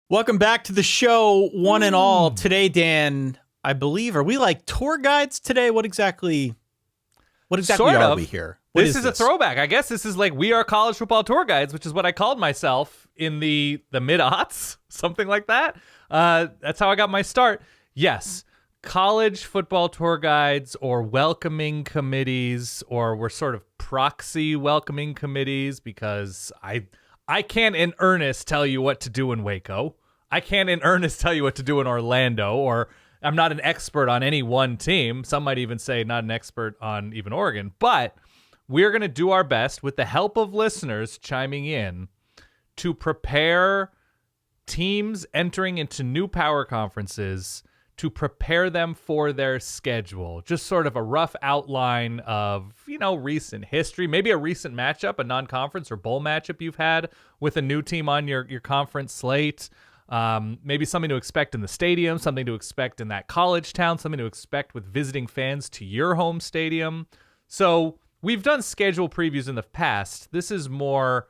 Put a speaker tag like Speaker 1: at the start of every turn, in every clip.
Speaker 1: Welcome back to the show, one and all. Today, Dan, I believe, are we like tour guides today? What exactly are we here?
Speaker 2: This is a throwback. I guess this is like We Are College Football Tour Guides, which is what I called myself in the mid-aughts, something like that. That's how I got my start. Yes, college football tour guides or welcoming committees, or we're sort of proxy welcoming committees, because I can't in earnest tell you what to do in Waco. I can't in earnest tell you what to do in Orlando, or I'm not an expert on any one team. Some might even say not an expert on even Oregon. But we're going to do our best, with the help of listeners chiming in, to prepare teams entering into new power conferences, to prepare them for their schedule. Just sort of a rough outline of, recent history, maybe a recent matchup, a non-conference or bowl matchup you've had with a new team on your conference slate. Maybe something to expect in the stadium, something to expect in that college town, something to expect with visiting fans to your home stadium. So we've done schedule previews in the past. This is more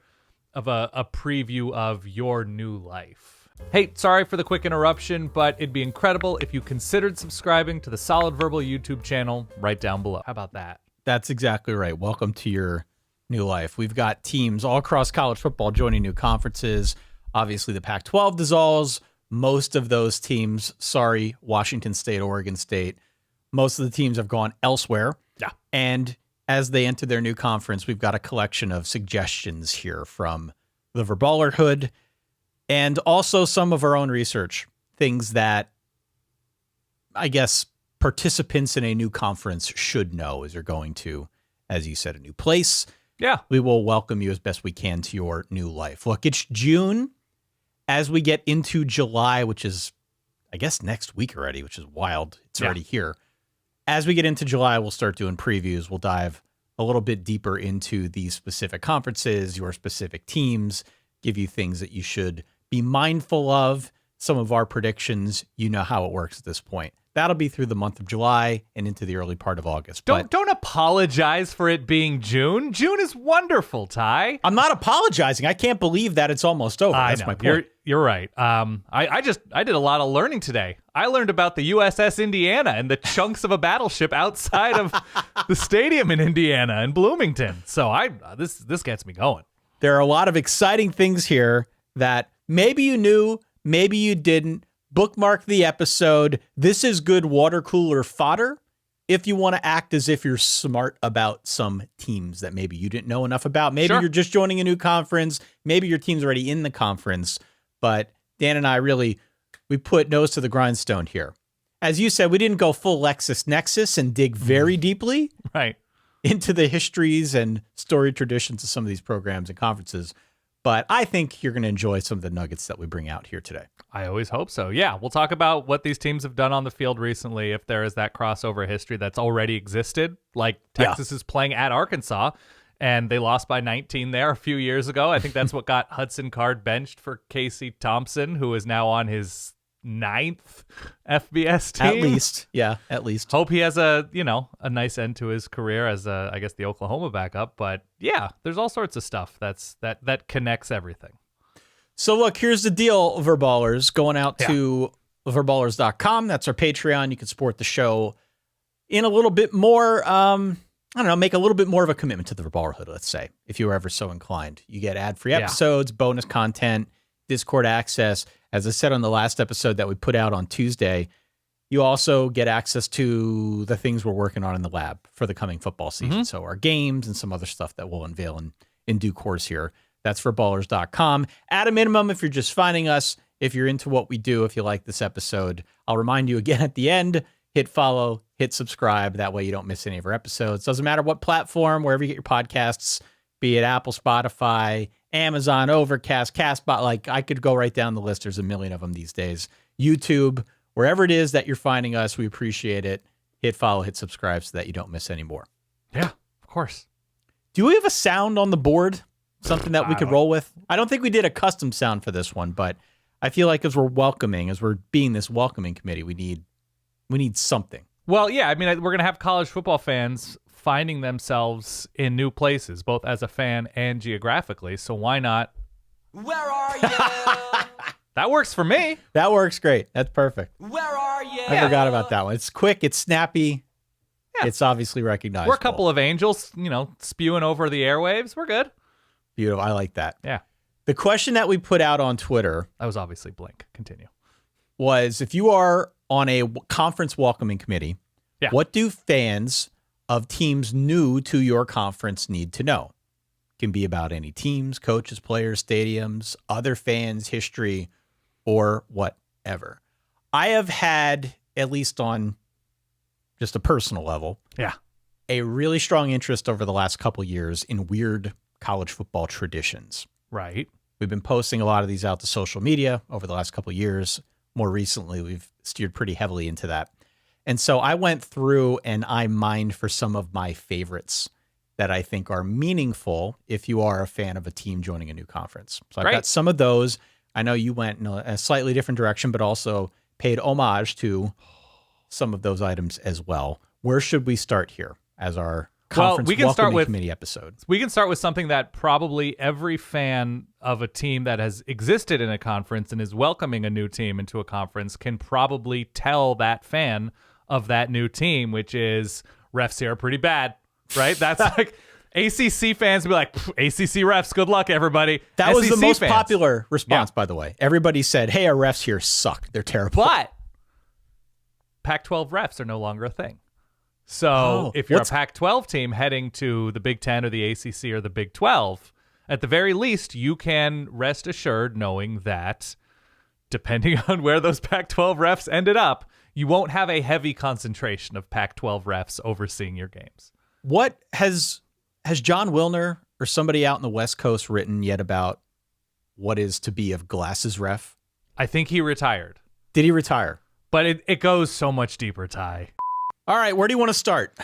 Speaker 2: of a preview of your new life. Hey, sorry for the quick interruption, but it'd be incredible if you considered subscribing to the Solid Verbal YouTube channel right down below. How about that?
Speaker 1: That's exactly right. Welcome to your new life. We've got teams all across college football joining new conferences. Obviously, the Pac-12 dissolves. Most of those teams, Washington State, Oregon State, most of the teams have gone elsewhere.
Speaker 2: Yeah.
Speaker 1: And as they enter their new conference, we've got a collection of suggestions here from the Verballerhood, and also some of our own research, things that I guess participants in a new conference should know as you're going to, as you said, a new place.
Speaker 2: Yeah.
Speaker 1: We will welcome you as best we can to your new life. Look, it's June. As we get into July, which is, I guess, next week already, which is wild. It's already here. As we get into July, we'll start doing previews. We'll dive a little bit deeper into these specific conferences, your specific teams, give you things that you should be mindful of. Some of our predictions, you know how it works at this point. That'll be through the month of July and into the early part of August.
Speaker 2: Don't apologize for it being June. June is wonderful, Ty.
Speaker 1: I'm not apologizing. I can't believe that it's almost over. That's my point.
Speaker 2: You're right. I did a lot of learning today. I learned about the USS Indiana and the chunks of a battleship outside of the stadium in Indiana and Bloomington. So this gets me going.
Speaker 1: There are a lot of exciting things here that maybe you knew, maybe you didn't. Bookmark the episode. This is good water cooler fodder if you want to act as if you're smart about some teams that maybe you didn't know enough about. Maybe you're just joining a new conference. Maybe your team's already in the conference. But Dan and I we put nose to the grindstone here. As you said, we didn't go full LexisNexis and dig very deeply into the histories and story traditions of some of these programs and conferences. But I think you're going to enjoy some of the nuggets that we bring out here today.
Speaker 2: I always hope so. Yeah, we'll talk about what these teams have done on the field recently, if there is that crossover history that's already existed, like Texas is playing at Arkansas, and they lost by 19 there a few years ago. I think that's what got Hudson Card benched for Casey Thompson, who is now on his 9th FBS team.
Speaker 1: At least.
Speaker 2: Hope he has a nice end to his career as I guess the Oklahoma backup. But yeah, there's all sorts of stuff that connects everything.
Speaker 1: So look, here's the deal, Verballers, going out to verballers.com. That's our Patreon. You can support the show in a little bit more, make a little bit more of a commitment to the Verballerhood, let's say, if you were ever so inclined. You get ad-free episodes, bonus content, Discord access. As I said on the last episode that we put out on Tuesday, you also get access to the things we're working on in the lab for the coming football season. So our games and some other stuff that we'll unveil in due course here. That's verballers.com. At a minimum, if you're just finding us, if you're into what we do, if you like this episode, I'll remind you again at the end, hit follow, hit subscribe. That way you don't miss any of our episodes. Doesn't matter what platform, wherever you get your podcasts, be it Apple, Spotify, Amazon, Overcast, CastBot. Like, I could go right down the list. There's a million of them these days. YouTube, wherever it is that you're finding us, we appreciate it. Hit follow, hit subscribe so that you don't miss any more.
Speaker 2: Yeah, of course.
Speaker 1: Do we have a sound on the board? Something that we could roll with? I don't think we did a custom sound for this one, but I feel like as we're being this welcoming committee, we need something.
Speaker 2: Well, yeah, I mean, we're going to have college football fans finding themselves in new places, both as a fan and geographically. So why not?
Speaker 3: Where are you?
Speaker 2: That works for me.
Speaker 1: That works great. That's perfect.
Speaker 3: Where are you?
Speaker 1: I forgot about that one. It's quick. It's snappy. Yeah. It's obviously recognizable.
Speaker 2: We're a couple of angels, spewing over the airwaves. We're good.
Speaker 1: Beautiful. I like that.
Speaker 2: Yeah.
Speaker 1: The question that we put out on Twitter.
Speaker 2: That was obviously Blink. Continue.
Speaker 1: Was if you are on a conference welcoming committee, what do fans of teams new to your conference need to know? It can be about any teams, coaches, players, stadiums, other fans, history, or whatever. I have had, at least on just a personal level, a really strong interest over the last couple years in weird college football traditions.
Speaker 2: Right.
Speaker 1: We've been posting a lot of these out to social media over the last couple years. More recently, we've steered pretty heavily into that. And so I went through and I mined for some of my favorites that I think are meaningful if you are a fan of a team joining a new conference. So I've got some of those. I know you went in a slightly different direction, but also paid homage to some of those items as well. Where should we start here as our conference welcoming committee episode?
Speaker 2: We can start with something that probably every fan of a team that has existed in a conference and is welcoming a new team into a conference can probably tell that fan of that new team, which is refs here are pretty bad, right? That's like ACC fans will be like, ACC refs, good luck, everybody.
Speaker 1: That
Speaker 2: SEC
Speaker 1: was the most
Speaker 2: fans.
Speaker 1: popular response, by the way. Everybody said, hey, our refs here suck. They're terrible.
Speaker 2: But Pac-12 refs are no longer a thing. So if you're a Pac-12 team heading to the Big Ten or the ACC or the Big 12, at the very least, you can rest assured knowing that depending on where those Pac-12 refs ended up, you won't have a heavy concentration of Pac-12 refs overseeing your games.
Speaker 1: What has John Wilner or somebody out in the West Coast written yet about what is to be of Glass's ref?
Speaker 2: I think he retired.
Speaker 1: Did he retire?
Speaker 2: But it goes so much deeper, Ty.
Speaker 1: All right, where do you want to start?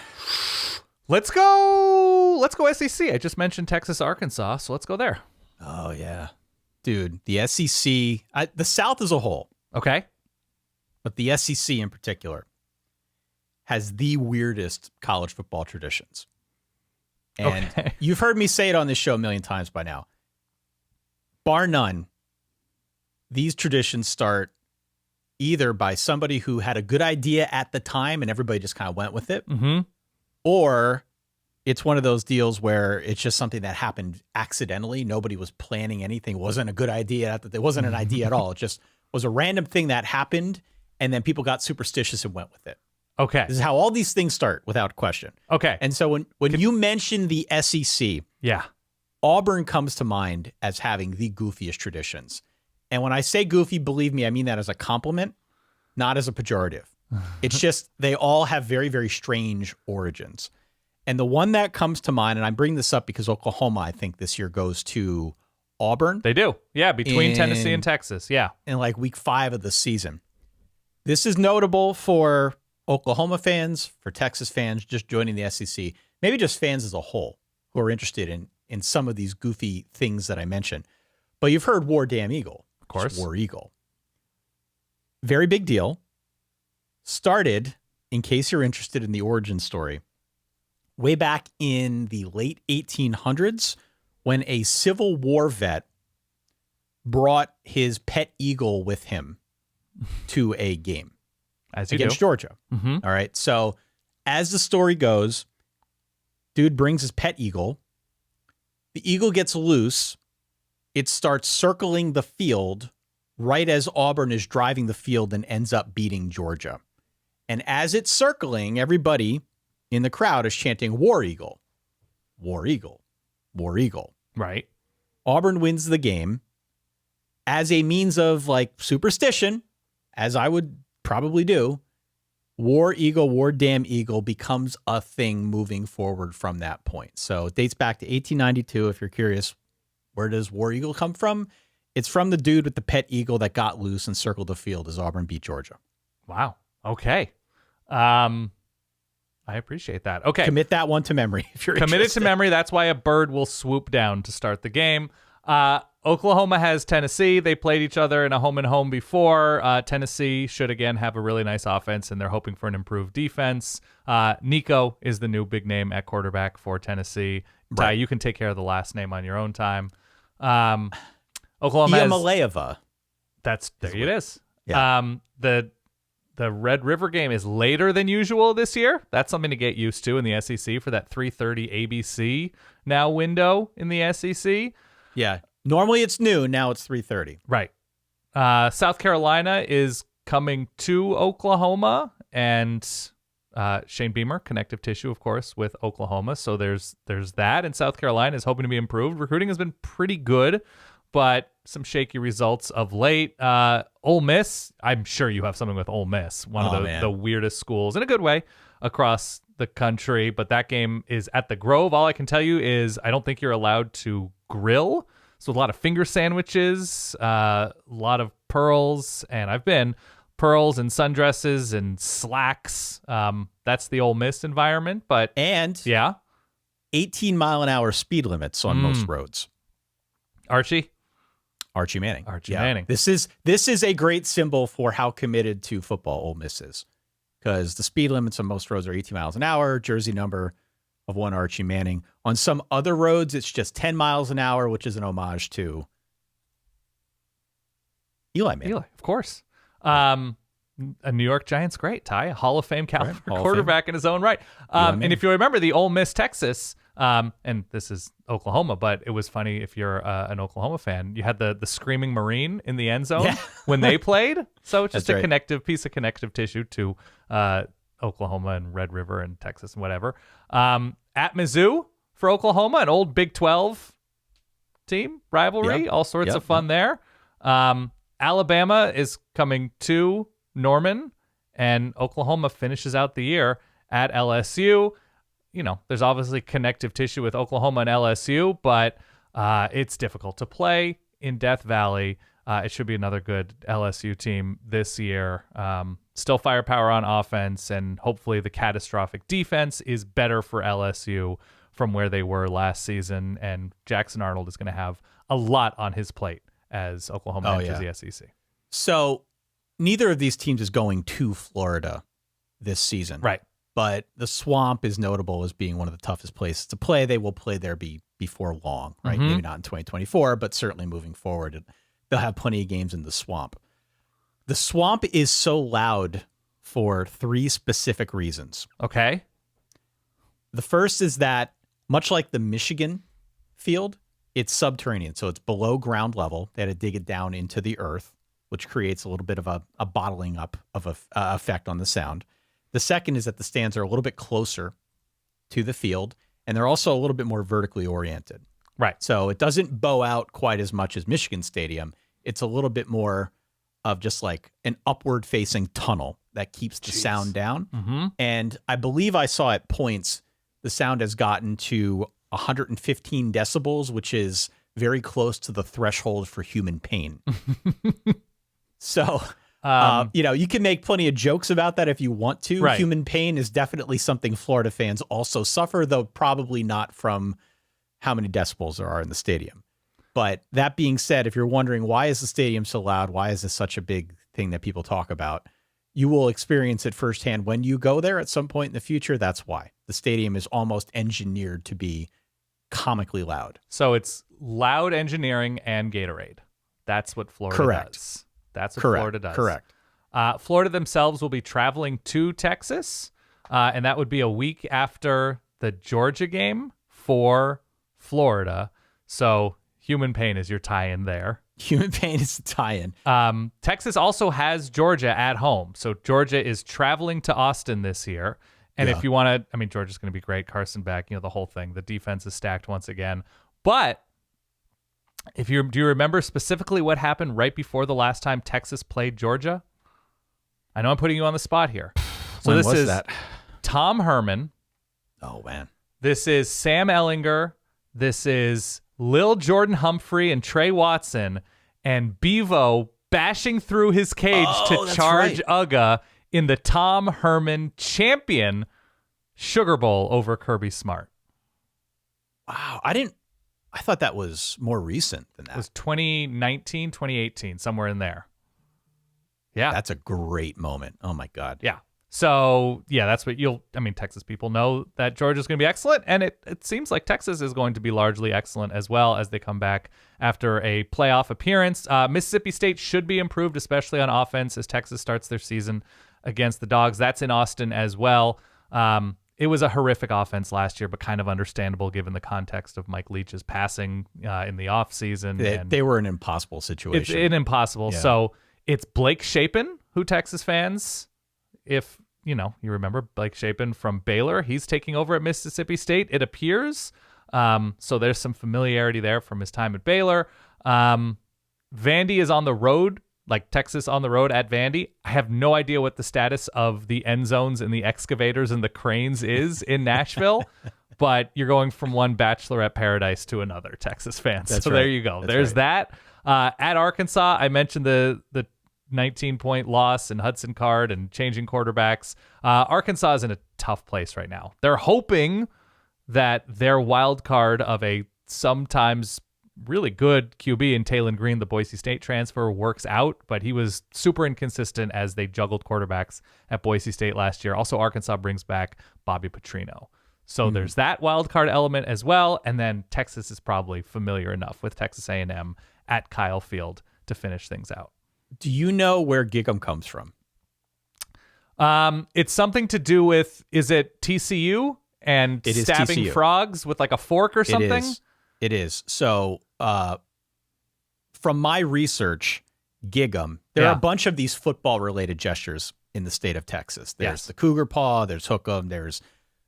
Speaker 2: Let's go SEC. I just mentioned Texas, Arkansas, so let's go there.
Speaker 1: Oh, yeah. Dude, the SEC, the South as a whole.
Speaker 2: Okay.
Speaker 1: But the SEC in particular has the weirdest college football traditions. And you've heard me say it on this show a million times by now. Bar none, these traditions start either by somebody who had a good idea at the time and everybody just kind of went with it, or it's one of those deals where it's just something that happened accidentally. Nobody was planning anything. It wasn't a good idea. It wasn't an idea at all. It just was a random thing that happened, and then people got superstitious and went with it.
Speaker 2: Okay.
Speaker 1: This is how all these things start, without question.
Speaker 2: Okay.
Speaker 1: And so when you mention the SEC, Auburn comes to mind as having the goofiest traditions. And when I say goofy, believe me, I mean that as a compliment, not as a pejorative. It's just they all have very, very strange origins. And the one that comes to mind, and I bring this up because Oklahoma, I think this year goes to Auburn.
Speaker 2: They do. Yeah, between Tennessee and Texas. Yeah.
Speaker 1: In like week 5 of the season. This is notable for Oklahoma fans, for Texas fans just joining the SEC, maybe just fans as a whole who are interested in some of these goofy things that I mentioned. But you've heard War Damn Eagle. Of
Speaker 2: course.
Speaker 1: War Eagle. Very big deal. Started, in case you're interested in the origin story, way back in the late 1800s when a Civil War vet brought his pet eagle with him to a game against Georgia. All right. So as the story goes, dude brings his pet eagle. The eagle gets loose. It starts circling the field right as Auburn is driving the field and ends up beating Georgia. And as it's circling, everybody in the crowd is chanting War Eagle, War Eagle, War Eagle.
Speaker 2: Right.
Speaker 1: Auburn wins the game as a means of like superstition, as I would probably do. War Eagle, War Damn Eagle becomes a thing moving forward from that point. So it dates back to 1892. If you're curious, where does War Eagle come from? It's from the dude with the pet eagle that got loose and circled the field as Auburn beat Georgia.
Speaker 2: Wow. Okay. I appreciate that. Okay.
Speaker 1: Commit that one to memory if you're
Speaker 2: Commit
Speaker 1: interested.
Speaker 2: it to memory. That's why a bird will swoop down to start the game. Oklahoma has Tennessee. They played each other in a home-and-home before. Tennessee should, again, have a really nice offense, and they're hoping for an improved defense. Nico is the new big name at quarterback for Tennessee.
Speaker 1: Right.
Speaker 2: Ty, you can take care of the last name on your own time. Oklahoma
Speaker 1: Iamaleava.
Speaker 2: There it is.
Speaker 1: Yeah.
Speaker 2: The Red River game is later than usual this year. That's something to get used to in the SEC for that 3:30 ABC now window in the SEC.
Speaker 1: Yeah. Normally it's noon. Now it's 3:30.
Speaker 2: Right. South Carolina is coming to Oklahoma, and Shane Beamer, connective tissue, of course, with Oklahoma. So there's that. And South Carolina is hoping to be improved. Recruiting has been pretty good, but some shaky results of late. Ole Miss, I'm sure you have something with Ole Miss, one of the weirdest schools in a good way across the country. But that game is at the Grove. All I can tell you is I don't think you're allowed to grill. So a lot of finger sandwiches, a lot of pearls, and I've been pearls and sundresses and slacks. That's the Ole Miss environment, but
Speaker 1: 18-mile-an-hour speed limits on most roads.
Speaker 2: Archie
Speaker 1: Manning.
Speaker 2: Manning.
Speaker 1: This is a great symbol for how committed to football Ole Miss is, because the speed limits on most roads are 18 miles an hour. Jersey number of one Archie Manning. On some other roads, it's just 10 miles an hour, which is an homage to Eli Manning.
Speaker 2: Eli, of course. A New York Giants great, Ty, a Hall of Fame caliber quarterback in his own right. And if you remember the Ole Miss Texas, and this is Oklahoma, but it was funny if you're an Oklahoma fan, you had the screaming Marine in the end zone when they played. So it's just a piece of connective tissue to Oklahoma and Red River and Texas and whatever. At Mizzou for Oklahoma, an old Big 12 team rivalry, all sorts of fun there. Alabama is coming to Norman, and Oklahoma finishes out the year at LSU. You know, there's obviously connective tissue with Oklahoma and LSU, but it's difficult to play in Death Valley. It should be another good LSU team this year. Still firepower on offense, and hopefully the catastrophic defense is better for LSU from where they were last season, and Jackson Arnold is going to have a lot on his plate as Oklahoma enters the SEC.
Speaker 1: So neither of these teams is going to Florida this season.
Speaker 2: Right.
Speaker 1: But the Swamp is notable as being one of the toughest places to play. They will play there before long, right?
Speaker 2: Mm-hmm.
Speaker 1: Maybe not in 2024, but certainly moving forward. They'll have plenty of games in the Swamp. The Swamp is so loud for three specific reasons.
Speaker 2: Okay.
Speaker 1: The first is that, much like the Michigan field, it's subterranean, so it's below ground level. They had to dig it down into the earth, which creates a little bit of a bottling up of a effect on the sound. The second is that the stands are a little bit closer to the field, and they're also a little bit more vertically oriented.
Speaker 2: Right.
Speaker 1: So it doesn't bow out quite as much as Michigan Stadium. It's a little bit more of just like an upward-facing tunnel that keeps the sound down.
Speaker 2: Mm-hmm.
Speaker 1: And I believe I saw at points the sound has gotten to 115 decibels, which is very close to the threshold for human pain. So, you can make plenty of jokes about that if you want to.
Speaker 2: Right.
Speaker 1: Human pain is definitely something Florida fans also suffer, though probably not from how many decibels there are in the stadium. But that being said, if you're wondering why is the stadium so loud, why is this such a big thing that people talk about, you will experience it firsthand when you go there at some point in the future. That's why. The stadium is almost engineered to be comically loud.
Speaker 2: So it's loud engineering and Gatorade. That's what Florida does. That's what Florida does.
Speaker 1: Correct.
Speaker 2: Florida themselves will be traveling to Texas, and that would be a week after the Georgia game for Florida. So human pain is your tie-in there.
Speaker 1: Human pain is the tie-in.
Speaker 2: Texas also has Georgia at home. So Georgia is traveling to Austin this year. And if you want to, Georgia's going to be great. Carson back, the whole thing. The defense is stacked once again. But do you remember specifically what happened right before the last time Texas played Georgia? I know I'm putting you on the spot here. So this is Tom Herman.
Speaker 1: Oh, man.
Speaker 2: This is Sam Ellinger. This is Lil Jordan Humphrey and Trey Watson, and Bevo bashing through his cage to charge Uga in the Tom Herman champion Sugar Bowl over Kirby Smart.
Speaker 1: Wow. I thought that was more recent than that.
Speaker 2: It was 2019, 2018, somewhere in there. Yeah.
Speaker 1: That's a great moment. Oh, my God.
Speaker 2: Yeah. So, yeah, that's what Texas people know that Georgia's going to be excellent, and it seems like Texas is going to be largely excellent as well as they come back after a playoff appearance. Mississippi State should be improved, especially on offense, as Texas starts their season against the Dogs. That's in Austin as well. It was a horrific offense last year, but kind of understandable given the context of Mike Leach's passing in the offseason.
Speaker 1: They were an impossible situation.
Speaker 2: It's impossible. Yeah. So it's Blake Shapen, who Texas fans, if you remember Blake Shapen from Baylor, he's taking over at Mississippi State, it appears. So there's some familiarity there from his time at Baylor. Vandy is on the road, like Texas on the road at Vandy. I have no idea what the status of the end zones and the excavators and the cranes is in Nashville, but you're going from one bachelorette paradise to another, Texas fans.
Speaker 1: That's
Speaker 2: so
Speaker 1: right.
Speaker 2: There you go.
Speaker 1: That's
Speaker 2: There's
Speaker 1: right.
Speaker 2: that. At Arkansas, I mentioned the 19-point loss and Hudson Card and changing quarterbacks. Arkansas is in a tough place right now. They're hoping that their wild card of a sometimes really good QB in Taylon Green, the Boise State transfer, works out, but he was super inconsistent as they juggled quarterbacks at Boise State last year. Also, Arkansas brings back Bobby Petrino. So there's that wild card element as well, and then Texas is probably familiar enough with Texas A&M at Kyle Field to finish things out.
Speaker 1: Do you know where Gig'em comes from?
Speaker 2: It's something to do with, is it TCU and stabbing
Speaker 1: TCU.
Speaker 2: Frogs with like a fork or something?
Speaker 1: It is. So from my research, Gig'em, there are a bunch of these football-related gestures in the state of Texas. There's the cougar paw, there's hook 'em, there's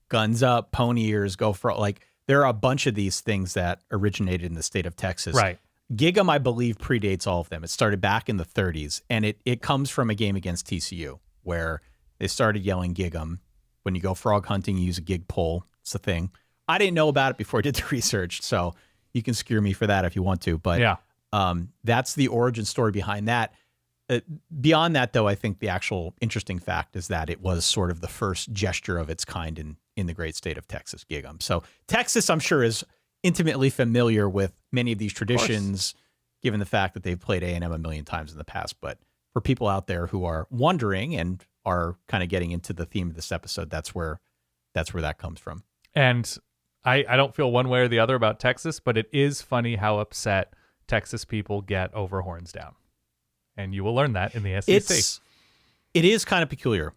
Speaker 1: guns up, pony ears, go for like there are a bunch of these things that originated in the state of Texas.
Speaker 2: Right.
Speaker 1: Gig'em, I believe, predates all of them. It started back in the 30s, and it comes from a game against TCU where they started yelling Gig'em. When you go frog hunting, you use a gig pole. It's a thing. I didn't know about it before I did the research, so you can skewer me for that if you want to. But that's the origin story behind that. Beyond that, though, I think the actual interesting fact is that it was sort of the first gesture of its kind in the great state of Texas, Gig'em. So Texas, I'm sure, is intimately familiar with many of these traditions, given the fact that they've played A&M a million times in the past. But for people out there who are wondering and are kind of getting into the theme of this episode, that's where that comes from.
Speaker 2: And I don't feel one way or the other about Texas, but it is funny how upset Texas people get over horns down. And you will learn that in the SEC.
Speaker 1: It is kind of peculiar.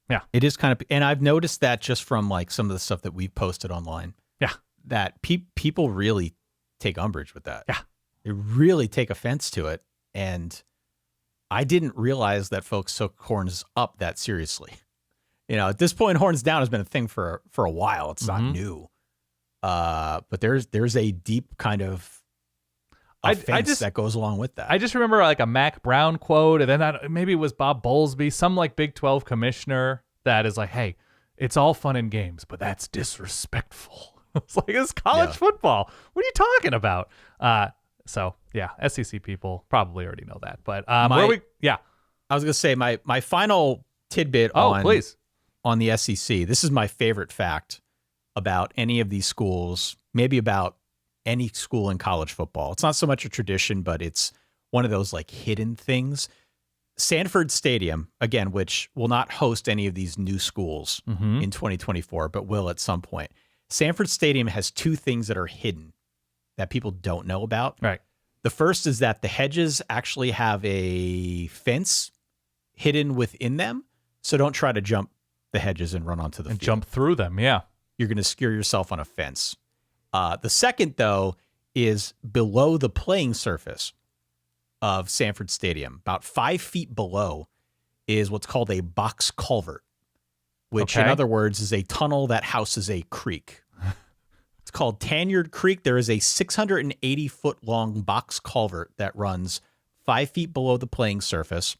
Speaker 2: Yeah.
Speaker 1: It is kind of, and I've noticed that just from like some of the stuff that we've posted online.
Speaker 2: Yeah.
Speaker 1: That people really take umbrage with that.
Speaker 2: Yeah.
Speaker 1: They really take offense to it. And I didn't realize that folks took horns up that seriously. At this point, horns down has been a thing for a while. It's not new. But there's a deep kind of offense that goes along with that.
Speaker 2: I just remember like a Mac Brown quote, and then maybe it was Bob Bowlesby, some like Big 12 commissioner that is like, hey, it's all fun and games, but that's disrespectful. It's like, it's college football. What are you talking about? So yeah, SEC people probably already know that. But
Speaker 1: I was gonna say my final tidbit on the SEC. This is my favorite fact about any of these schools, maybe about any school in college football. It's not so much a tradition, but it's one of those like hidden things. Sanford Stadium, again, which will not host any of these new schools in 2024, but will at some point. Sanford Stadium has two things that are hidden that people don't know about.
Speaker 2: Right.
Speaker 1: The first is that the hedges actually have a fence hidden within them. So don't try to jump the hedges and run onto the field.
Speaker 2: Jump through them. Yeah.
Speaker 1: You're going to skewer yourself on a fence. The second, though, is below the playing surface of Sanford Stadium. About 5 feet below is what's called a box culvert, which in other words is a tunnel that houses a creek. It's called Tanyard Creek. There is a 680-foot long box culvert that runs 5 feet below the playing surface,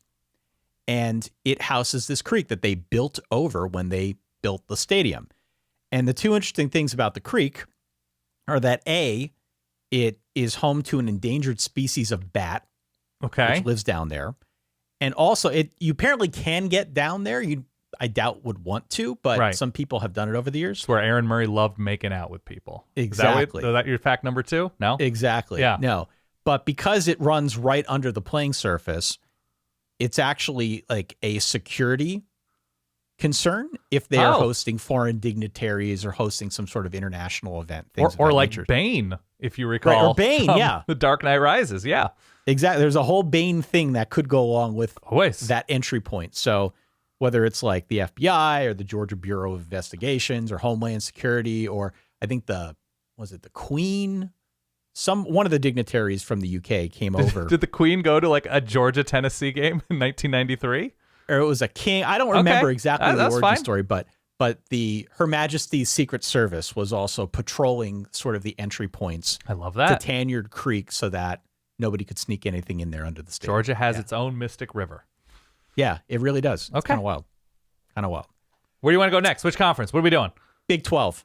Speaker 1: and it houses this creek that they built over when they built the stadium. And the two interesting things about the creek are that A, it is home to an endangered species of bat, which lives down there. And also, you apparently can get down there. I doubt would want to, but some people have done it over the years.
Speaker 2: It's where Aaron Murray loved making out with people.
Speaker 1: Exactly.
Speaker 2: Is that your fact number 2? No?
Speaker 1: Exactly.
Speaker 2: Yeah.
Speaker 1: No. But because it runs right under the playing surface, it's actually like a security concern if they are hosting foreign dignitaries or hosting some sort of international event. Things
Speaker 2: or
Speaker 1: of that
Speaker 2: like
Speaker 1: nature.
Speaker 2: Bane, if you recall.
Speaker 1: Right, or Bane, yeah.
Speaker 2: The Dark Knight Rises, yeah.
Speaker 1: Exactly. There's a whole Bane thing that could go along with that entry point. So whether it's like the FBI or the Georgia Bureau of Investigations or Homeland Security, or I think the Queen? One of the dignitaries from the UK came over.
Speaker 2: Did the Queen go to like a Georgia-Tennessee game in 1993?
Speaker 1: Or it was a king. I don't remember exactly the origin
Speaker 2: fine.
Speaker 1: story, but Her Majesty's Secret Service was also patrolling sort of the entry points.
Speaker 2: I love that.
Speaker 1: To Tanyard Creek so that nobody could sneak anything in there under the stadium.
Speaker 2: Georgia has its own Mystic River.
Speaker 1: Yeah, it really does. It's
Speaker 2: okay.
Speaker 1: Kind of wild.
Speaker 2: Where do you want to go next? Which conference? What are we doing?
Speaker 1: Big 12.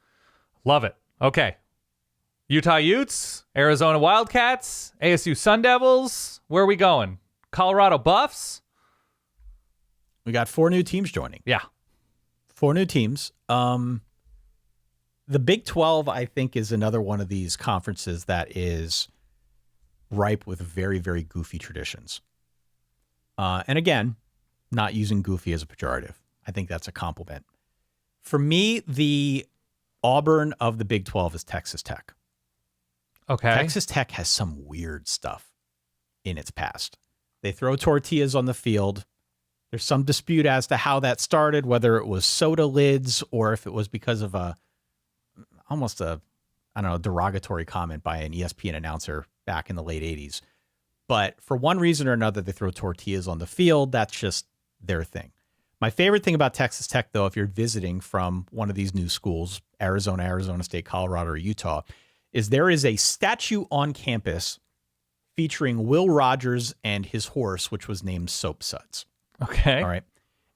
Speaker 2: Love it. Okay. Utah Utes, Arizona Wildcats, ASU Sun Devils. Where are we going? Colorado Buffs?
Speaker 1: We got 4 new teams joining.
Speaker 2: Yeah.
Speaker 1: 4 new teams. The Big 12, I think, is another one of these conferences that is ripe with very, very goofy traditions. And again, not using goofy as a pejorative. I think that's a compliment. For me, the Auburn of the Big 12 is Texas Tech.
Speaker 2: Okay.
Speaker 1: Texas Tech has some weird stuff in its past. They throw tortillas on the field. There's some dispute as to how that started, whether it was soda lids or if it was because of almost a derogatory comment by an ESPN announcer back in the late 80s. But for one reason or another, they throw tortillas on the field. That's just their thing. My favorite thing about Texas Tech, though, if you're visiting from one of these new schools, Arizona, Arizona State, Colorado, or Utah, is there is a statue on campus featuring Will Rogers and his horse, which was named Soap Suds.
Speaker 2: Okay.
Speaker 1: All right.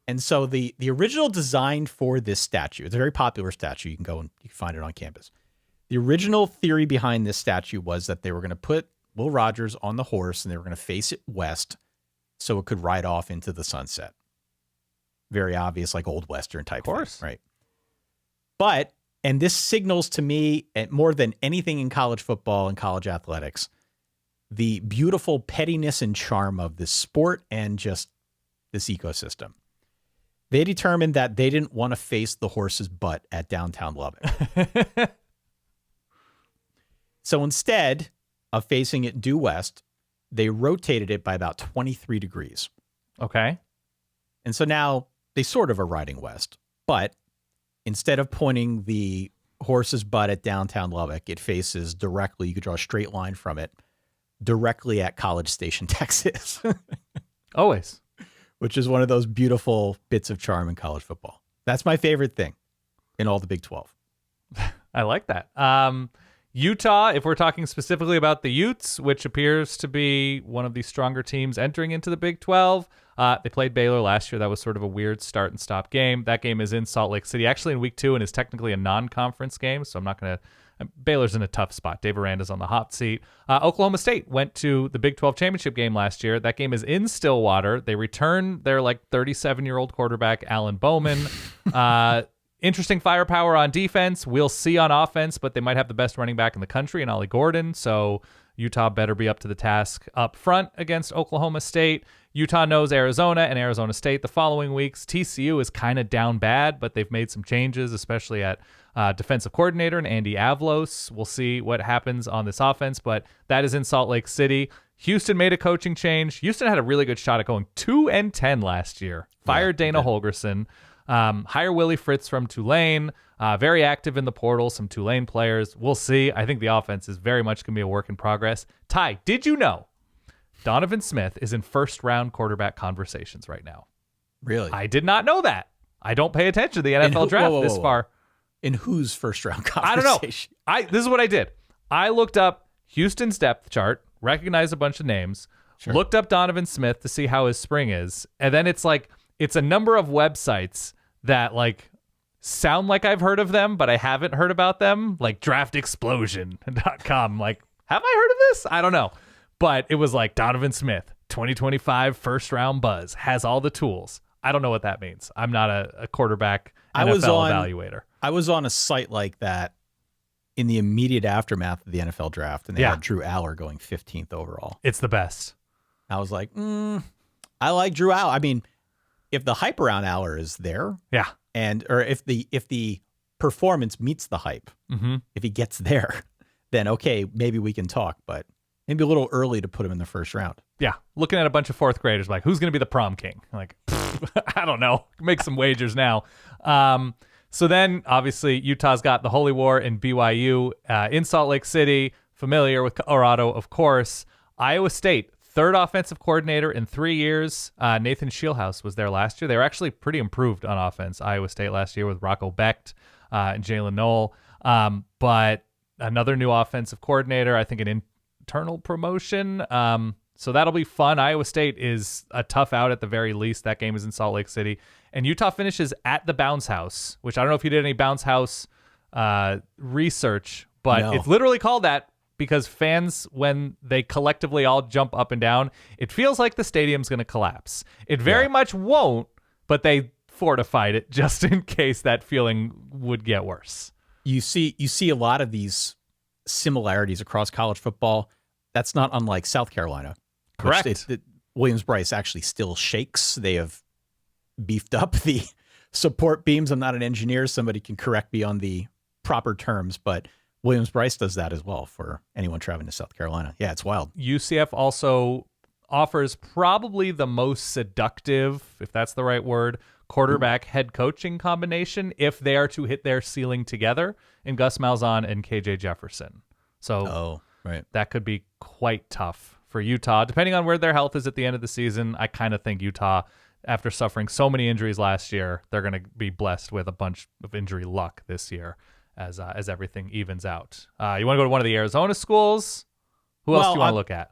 Speaker 1: And so the original design for this statue, it's a very popular statue. You can go and you can find it on campus. The original theory behind this statue was that they were going to put Will Rogers on the horse and they were going to face it west so it could ride off into the sunset. Very obvious, like old Western type thing, right? But, and this signals to me, more than anything in college football and college athletics, the beautiful pettiness and charm of this sport and just this ecosystem. They determined that they didn't want to face the horse's butt at downtown Lubbock. So instead of facing it due west, they rotated it by about 23 degrees.
Speaker 2: Okay.
Speaker 1: And so now they sort of are riding west, but instead of pointing the horse's butt at downtown Lubbock, it faces directly, you could draw a straight line from it, directly at College Station, Texas.
Speaker 2: Always.
Speaker 1: Which is one of those beautiful bits of charm in college football. That's my favorite thing in all the Big 12.
Speaker 2: I like that. Utah, if we're talking specifically about the Utes, which appears to be one of the stronger teams entering into the Big 12. They played Baylor last year. That was sort of a weird start and stop game. That game is in Salt Lake City, actually in week 2, and is technically a non-conference game, so I'm not going to... Baylor's in a tough spot. Dave Aranda's on the hot seat. Oklahoma State went to the Big 12 championship game last year. That game is in Stillwater. They returned their 37-year-old quarterback, Alan Bowman. Interesting firepower on defense. We'll see on offense, but they might have the best running back in the country in Ollie Gordon. So Utah better be up to the task up front against Oklahoma State. Utah knows Arizona and Arizona State the following weeks. TCU is kind of down bad, but they've made some changes, especially at defensive coordinator and Andy Avalos. We'll see what happens on this offense, but that is in Salt Lake City. Houston made a coaching change. Houston had a really good shot at going 2-10 last year. Fired Dana Holgerson. Hire Willie Fritz from Tulane. Very active in the portal. Some Tulane players. We'll see. I think the offense is very much going to be a work in progress. Ty, did you know Donovan Smith is in first-round quarterback conversations right now?
Speaker 1: Really?
Speaker 2: I did not know that. I don't pay attention to the NFL draft this far.
Speaker 1: In whose first-round conversation?
Speaker 2: I don't know. This is what I did. I looked up Houston's depth chart, recognized a bunch of names, looked up Donovan Smith to see how his spring is, and then it's a number of websites that sound like I've heard of them, but I haven't heard about them, like draftexplosion.com. Have I heard of this? I don't know. But it was Donovan Smith, 2025 first round buzz, has all the tools. I don't know what that means. I'm not a quarterback NFL evaluator.
Speaker 1: I was on a site like that in the immediate aftermath of the NFL draft, and they had Drew Aller going 15th overall.
Speaker 2: It's the best.
Speaker 1: I was like, I like Drew Aller. I mean, if the hype around Aller is there,
Speaker 2: Yeah.
Speaker 1: or if the performance meets the hype, if he gets there, then okay, maybe we can talk. But maybe a little early to put him in the first round.
Speaker 2: Yeah, looking at a bunch of fourth graders, like, who's going to be the prom king? Like, I don't know. Make some wagers now. So then, obviously, Utah's got the Holy War in BYU, in Salt Lake City, familiar with Colorado, of course. Iowa State, third offensive coordinator in 3 years. Nathan Shieldhouse was there last year. They were actually pretty improved on offense, Iowa State last year with Rocco Becht and Jalen Knoll. But another new offensive coordinator, I think an internal promotion. So that'll be fun. Iowa State is a tough out at the very least. That game is in Salt Lake City. And Utah finishes at the Bounce House, which I don't know if you did any Bounce House research, but It's literally called that because fans, when they collectively all jump up and down, it feels like the stadium's going to collapse. It very much won't, but they fortified it just in case that feeling would get worse.
Speaker 1: You see a lot of these similarities across college football. That's not unlike South Carolina.
Speaker 2: Correct.
Speaker 1: Williams-Brice actually still shakes. They have beefed up the support beams. I'm not an engineer. Somebody can correct me on the proper terms, but Williams-Brice does that as well for anyone traveling to South Carolina. Yeah, it's wild.
Speaker 2: UCF also offers probably the most seductive, if that's the right word, quarterback head coaching combination if they are to hit their ceiling together in Gus Malzahn and KJ Jefferson. So that could be quite tough for Utah, depending on where their health is at the end of the season. I kind of think Utah, after suffering so many injuries last year, they're going to be blessed with a bunch of injury luck this year as everything evens out. You want to go to one of the Arizona schools? Who else do you want to look at?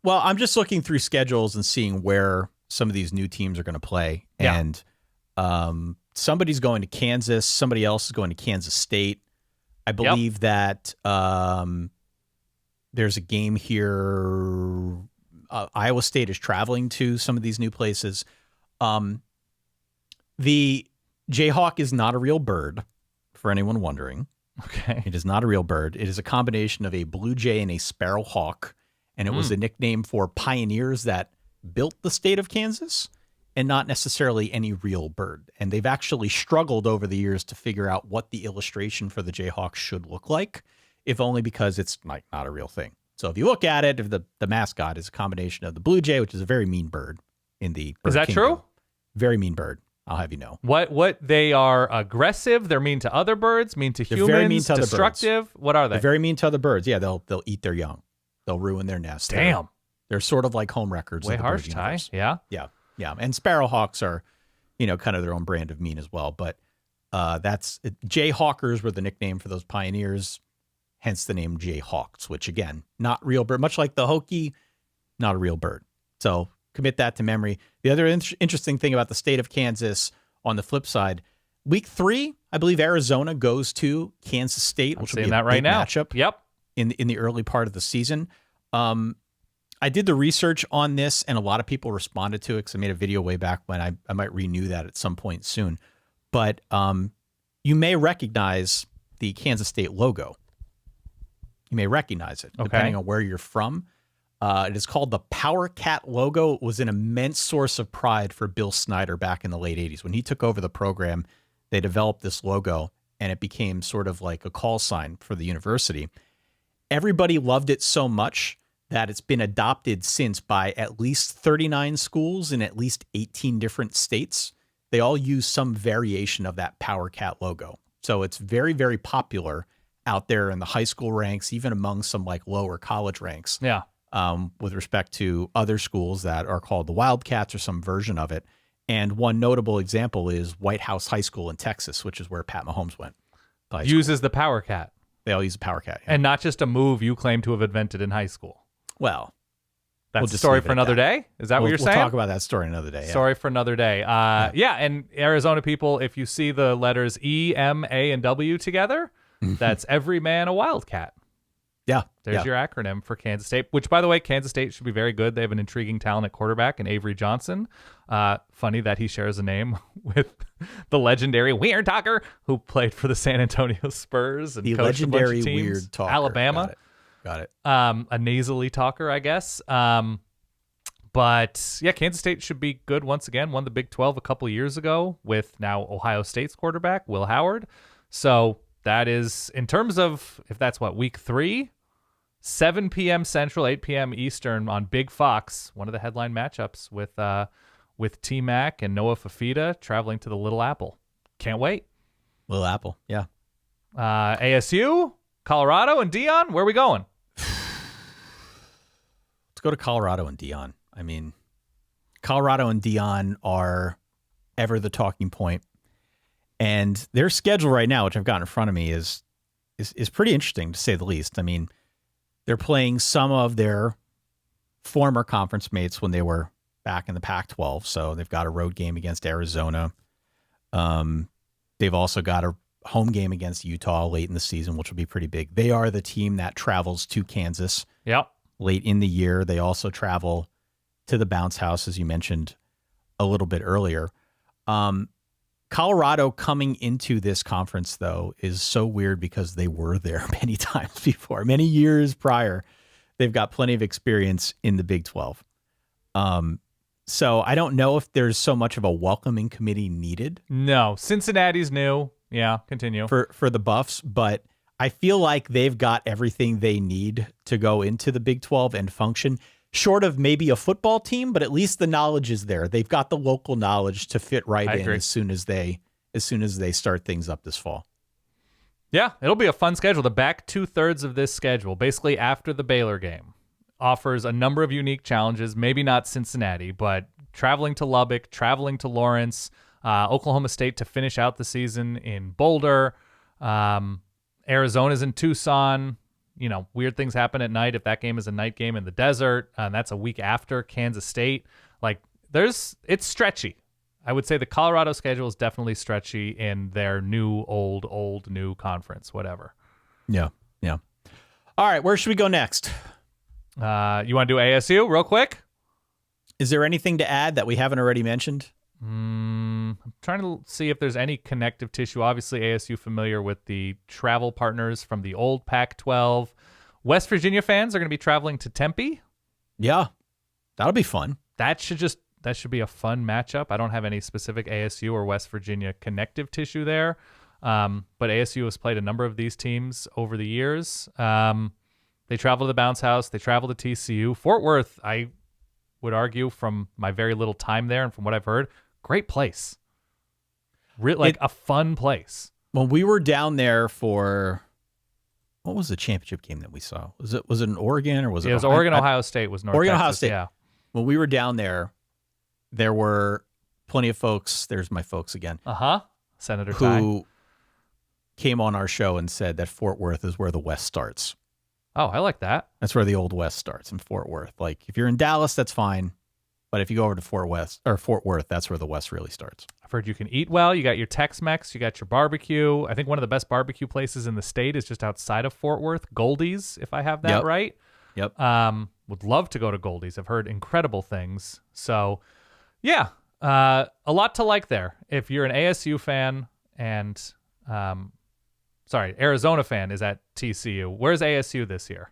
Speaker 1: Well, I'm just looking through schedules and seeing where some of these new teams are going to play.
Speaker 2: Yeah.
Speaker 1: And somebody's going to Kansas. Somebody else is going to Kansas State. I believe that there's a game here. Iowa State is traveling to some of these new places. The Jayhawk is not a real bird, for anyone wondering.
Speaker 2: Okay.
Speaker 1: It is not a real bird. It is a combination of a blue jay and a sparrowhawk, and it was a nickname for pioneers that built the state of Kansas and not necessarily any real bird. And they've actually struggled over the years to figure out what the illustration for the Jayhawk should look like, if only because it's like not a real thing. So if you look at it, if the mascot is a combination of the blue jay, which is a very mean bird in the bird
Speaker 2: Is that
Speaker 1: kingdom.
Speaker 2: true?
Speaker 1: Very mean bird. I'll have you know.
Speaker 2: What they are aggressive, they're mean to other birds, mean to humans,
Speaker 1: very mean to other
Speaker 2: destructive. What are they?
Speaker 1: They're very mean to other birds. Yeah, they'll eat their young. They'll ruin their nest.
Speaker 2: Damn.
Speaker 1: They're sort of like home records.
Speaker 2: Way
Speaker 1: of the
Speaker 2: harsh,
Speaker 1: bird
Speaker 2: Ty.
Speaker 1: universe.
Speaker 2: Yeah.
Speaker 1: Yeah. And sparrowhawks are, kind of their own brand of mean as well. But Jayhawkers were the nickname for those pioneers, hence the name Jayhawks, which again, not real bird, much like the Hokie, not a real bird. So commit that to memory. The other interesting thing about the state of Kansas, on the flip side, week 3, I believe Arizona goes to Kansas State, which will be a
Speaker 2: that right
Speaker 1: big
Speaker 2: now.
Speaker 1: matchup.
Speaker 2: Yep.
Speaker 1: In the early part of the season. I did the research on this, and a lot of people responded to it because I made a video way back when. I might renew that at some point soon. But you may recognize the Kansas State logo. You may recognize it, depending on where you're from. It is called the Power Cat logo. It was an immense source of pride for Bill Snyder back in the late 80s. When he took over the program, they developed this logo, and it became sort of like a call sign for the university. Everybody loved it so much that it's been adopted since by at least 39 schools in at least 18 different states. They all use some variation of that Power Cat logo. So it's very, very popular out there in the high school ranks, even among some like lower college ranks.
Speaker 2: Yeah.
Speaker 1: With respect to other schools that are called the Wildcats or some version of it. And one notable example is White House High School in Texas, which is where Pat Mahomes went.
Speaker 2: Uses the Power Cat.
Speaker 1: They all use the Power Cat. Yeah.
Speaker 2: And not just a move you claim to have invented in high school.
Speaker 1: Well,
Speaker 2: that's a story for another day? Is that what you're saying?
Speaker 1: We'll talk about that story another day.
Speaker 2: Story for another day. And Arizona people, if you see the letters E, M, A, and W together, that's every man a Wildcat.
Speaker 1: Yeah.
Speaker 2: There's your acronym for Kansas State, which, by the way, Kansas State should be very good. They have an intriguing talent at quarterback in Avery Johnson. Funny that he shares a name with the legendary Weird Talker, who played for the San Antonio Spurs and
Speaker 1: the
Speaker 2: coached a bunch of
Speaker 1: legendary
Speaker 2: teams.
Speaker 1: Weird Talker.
Speaker 2: Alabama.
Speaker 1: Got it.
Speaker 2: A nasally talker, I guess. But But yeah, Kansas State should be good once again. Won the Big 12 a couple years ago with now Ohio State's quarterback, Will Howard. So that is, in terms of, if that's week 3, 7 p.m. Central, 8 p.m. Eastern on Big Fox, one of the headline matchups with T-Mac and Noah Fafita traveling to the Little Apple. Can't wait.
Speaker 1: Little Apple, yeah.
Speaker 2: ASU, Colorado, and Deion, where are we going?
Speaker 1: Let's go to Colorado and Deion. I mean, Colorado and Deion are ever the talking point. And their schedule right now, which I've got in front of me, is pretty interesting, to say the least. I mean, they're playing some of their former conference mates when they were back in the Pac-12. So they've got a road game against Arizona. They've also got a home game against Utah late in the season, which will be pretty big. They are the team that travels to Kansas late in the year. They also travel to the bounce house, as you mentioned a little bit earlier. Colorado coming into this conference, though, is so weird because they were there many times before, many years prior. They've got plenty of experience in the Big 12. So I don't know if there's so much of a welcoming committee needed.
Speaker 2: No, Cincinnati's new. Yeah, continue.
Speaker 1: For the Buffs, but I feel like they've got everything they need to go into the Big 12 and function. Short of maybe a football team, but at least the knowledge is there. They've got the local knowledge to fit right in as soon as they start things up this fall.
Speaker 2: Yeah, it'll be a fun schedule. The back 2/3 of this schedule, basically after the Baylor game, offers a number of unique challenges. Maybe not Cincinnati, but traveling to Lubbock, traveling to Lawrence, Oklahoma State to finish out the season in Boulder. Arizona's in Tucson. You know, weird things happen at night if that game is a night game in the desert, and that's a week after Kansas State. Like, it's stretchy. I would say the Colorado schedule is definitely stretchy in their new, old, new conference, whatever.
Speaker 1: Yeah. All right, where should we go next?
Speaker 2: You want to do ASU real quick?
Speaker 1: Is there anything to add that we haven't already mentioned?
Speaker 2: I'm trying to see if there's any connective tissue. Obviously, ASU familiar with the travel partners from the old Pac-12. West Virginia fans are going to be traveling to Tempe.
Speaker 1: Yeah, that'll be fun.
Speaker 2: That should be a fun matchup. I don't have any specific ASU or West Virginia connective tissue there, but ASU has played a number of these teams over the years. They travel to the bounce house. They travel to TCU. Fort Worth, I would argue, from my very little time there and from what I've heard, great place. A fun place.
Speaker 1: When we were down there for, what was the championship game that we saw? Was it in Oregon or was it?
Speaker 2: It was Oregon, Ohio State was North
Speaker 1: Oregon,
Speaker 2: Texas,
Speaker 1: Ohio State.
Speaker 2: Yeah.
Speaker 1: When we were down there, there were plenty of folks. There's my folks again.
Speaker 2: Senator Ty.
Speaker 1: Who came on our show and said that Fort Worth is where the West starts.
Speaker 2: Oh, I like that.
Speaker 1: That's where the old West starts, in Fort Worth. Like, if you're in Dallas, that's fine. But if you go over to Fort Worth, that's where the West really starts.
Speaker 2: I've heard you can eat well. You got your Tex-Mex. You got your barbecue. I think one of the best barbecue places in the state is just outside of Fort Worth, Goldie's, if I have that right.
Speaker 1: Yep.
Speaker 2: Would love to go to Goldie's. I've heard incredible things. So, yeah, a lot to like there. If you're an ASU fan and, Arizona fan is at TCU. Where's ASU this year?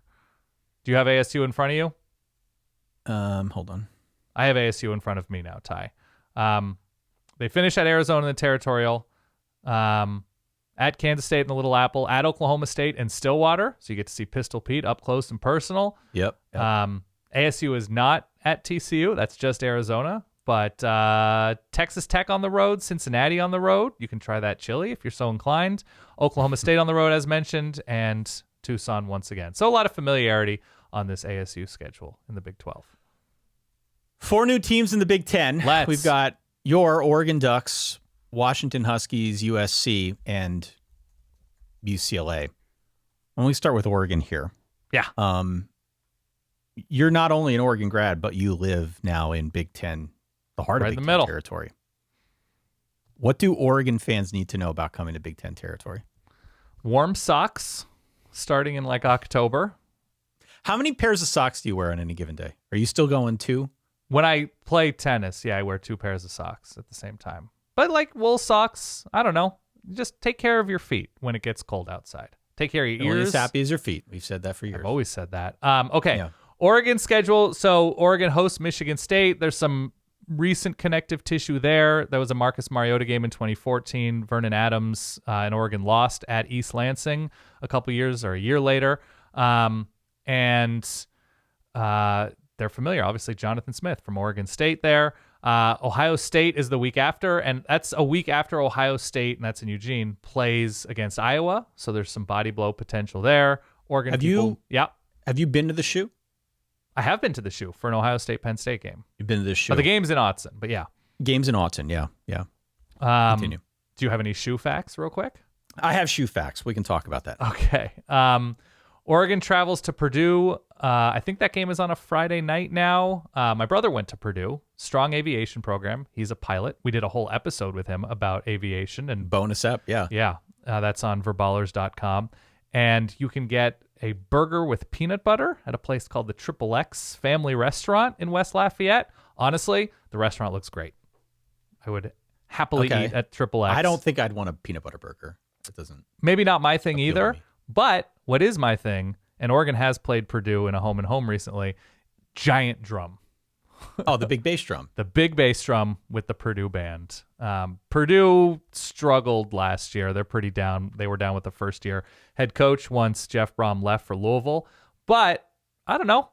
Speaker 2: Do you have ASU in front of you?
Speaker 1: Hold on.
Speaker 2: I have ASU in front of me now, Ty. They finish at Arizona in the Territorial, at Kansas State in the Little Apple, at Oklahoma State and Stillwater. So you get to see Pistol Pete up close and personal.
Speaker 1: Yep.
Speaker 2: ASU is not at TCU. That's just Arizona. But Texas Tech on the road, Cincinnati on the road. You can try that chili if you're so inclined. Oklahoma State on the road, as mentioned, and Tucson once again. So a lot of familiarity on this ASU schedule in the Big 12.
Speaker 1: 4 new teams in the Big 10. We've got your Oregon Ducks, Washington Huskies, USC, and UCLA. When we start with Oregon here.
Speaker 2: Yeah.
Speaker 1: You're not only an Oregon grad, but you live now in Big 10, the heart of Big 10 territory. What do Oregon fans need to know about coming to Big 10 territory?
Speaker 2: Warm socks starting in like October.
Speaker 1: How many pairs of socks do you wear on any given day? Are you still going 2?
Speaker 2: When I play tennis, I wear 2 pairs of socks at the same time. But like wool socks, I don't know. Just take care of your feet when it gets cold outside. Take care of your ears.
Speaker 1: Only as happy as your feet. We've said that for years.
Speaker 2: I've always said that. Okay. Yeah. Oregon schedule. So Oregon hosts Michigan State. There's some recent connective tissue there. There was a Marcus Mariota game in 2014. Vernon Adams and Oregon lost at East Lansing a year later. And they're familiar. Obviously, Jonathan Smith from Oregon State there. Ohio State is the week after, and that's a week after Ohio State, and that's in Eugene, plays against Iowa. So there's some body blow potential there. Oregon.
Speaker 1: Have you been to the shoe?
Speaker 2: I have been to the shoe for an Ohio State-Penn State game.
Speaker 1: You've been to the shoe.
Speaker 2: But the game's in Autzen, but yeah.
Speaker 1: Game's in Autzen, yeah. Continue.
Speaker 2: Do you have any shoe facts real quick?
Speaker 1: I have shoe facts. We can talk about that.
Speaker 2: Okay. Oregon travels to Purdue. I think that game is on a Friday night now. My brother went to Purdue. Strong aviation program. He's a pilot. We did a whole episode with him about aviation. And
Speaker 1: bonus ep, yeah.
Speaker 2: Yeah. That's on verballers.com. And you can get a burger with peanut butter at a place called the Triple X Family Restaurant in West Lafayette. Honestly, the restaurant looks great. I would happily eat at Triple X.
Speaker 1: I don't think I'd want a peanut butter burger. It doesn't.
Speaker 2: Maybe not my thing either. But what is my thing, and Oregon has played Purdue in a home-and-home recently, giant drum.
Speaker 1: Oh, the big bass drum.
Speaker 2: The big bass drum with the Purdue band. Purdue struggled last year. They're pretty down. They were down with the first-year head coach once Jeff Brom left for Louisville. But, I don't know.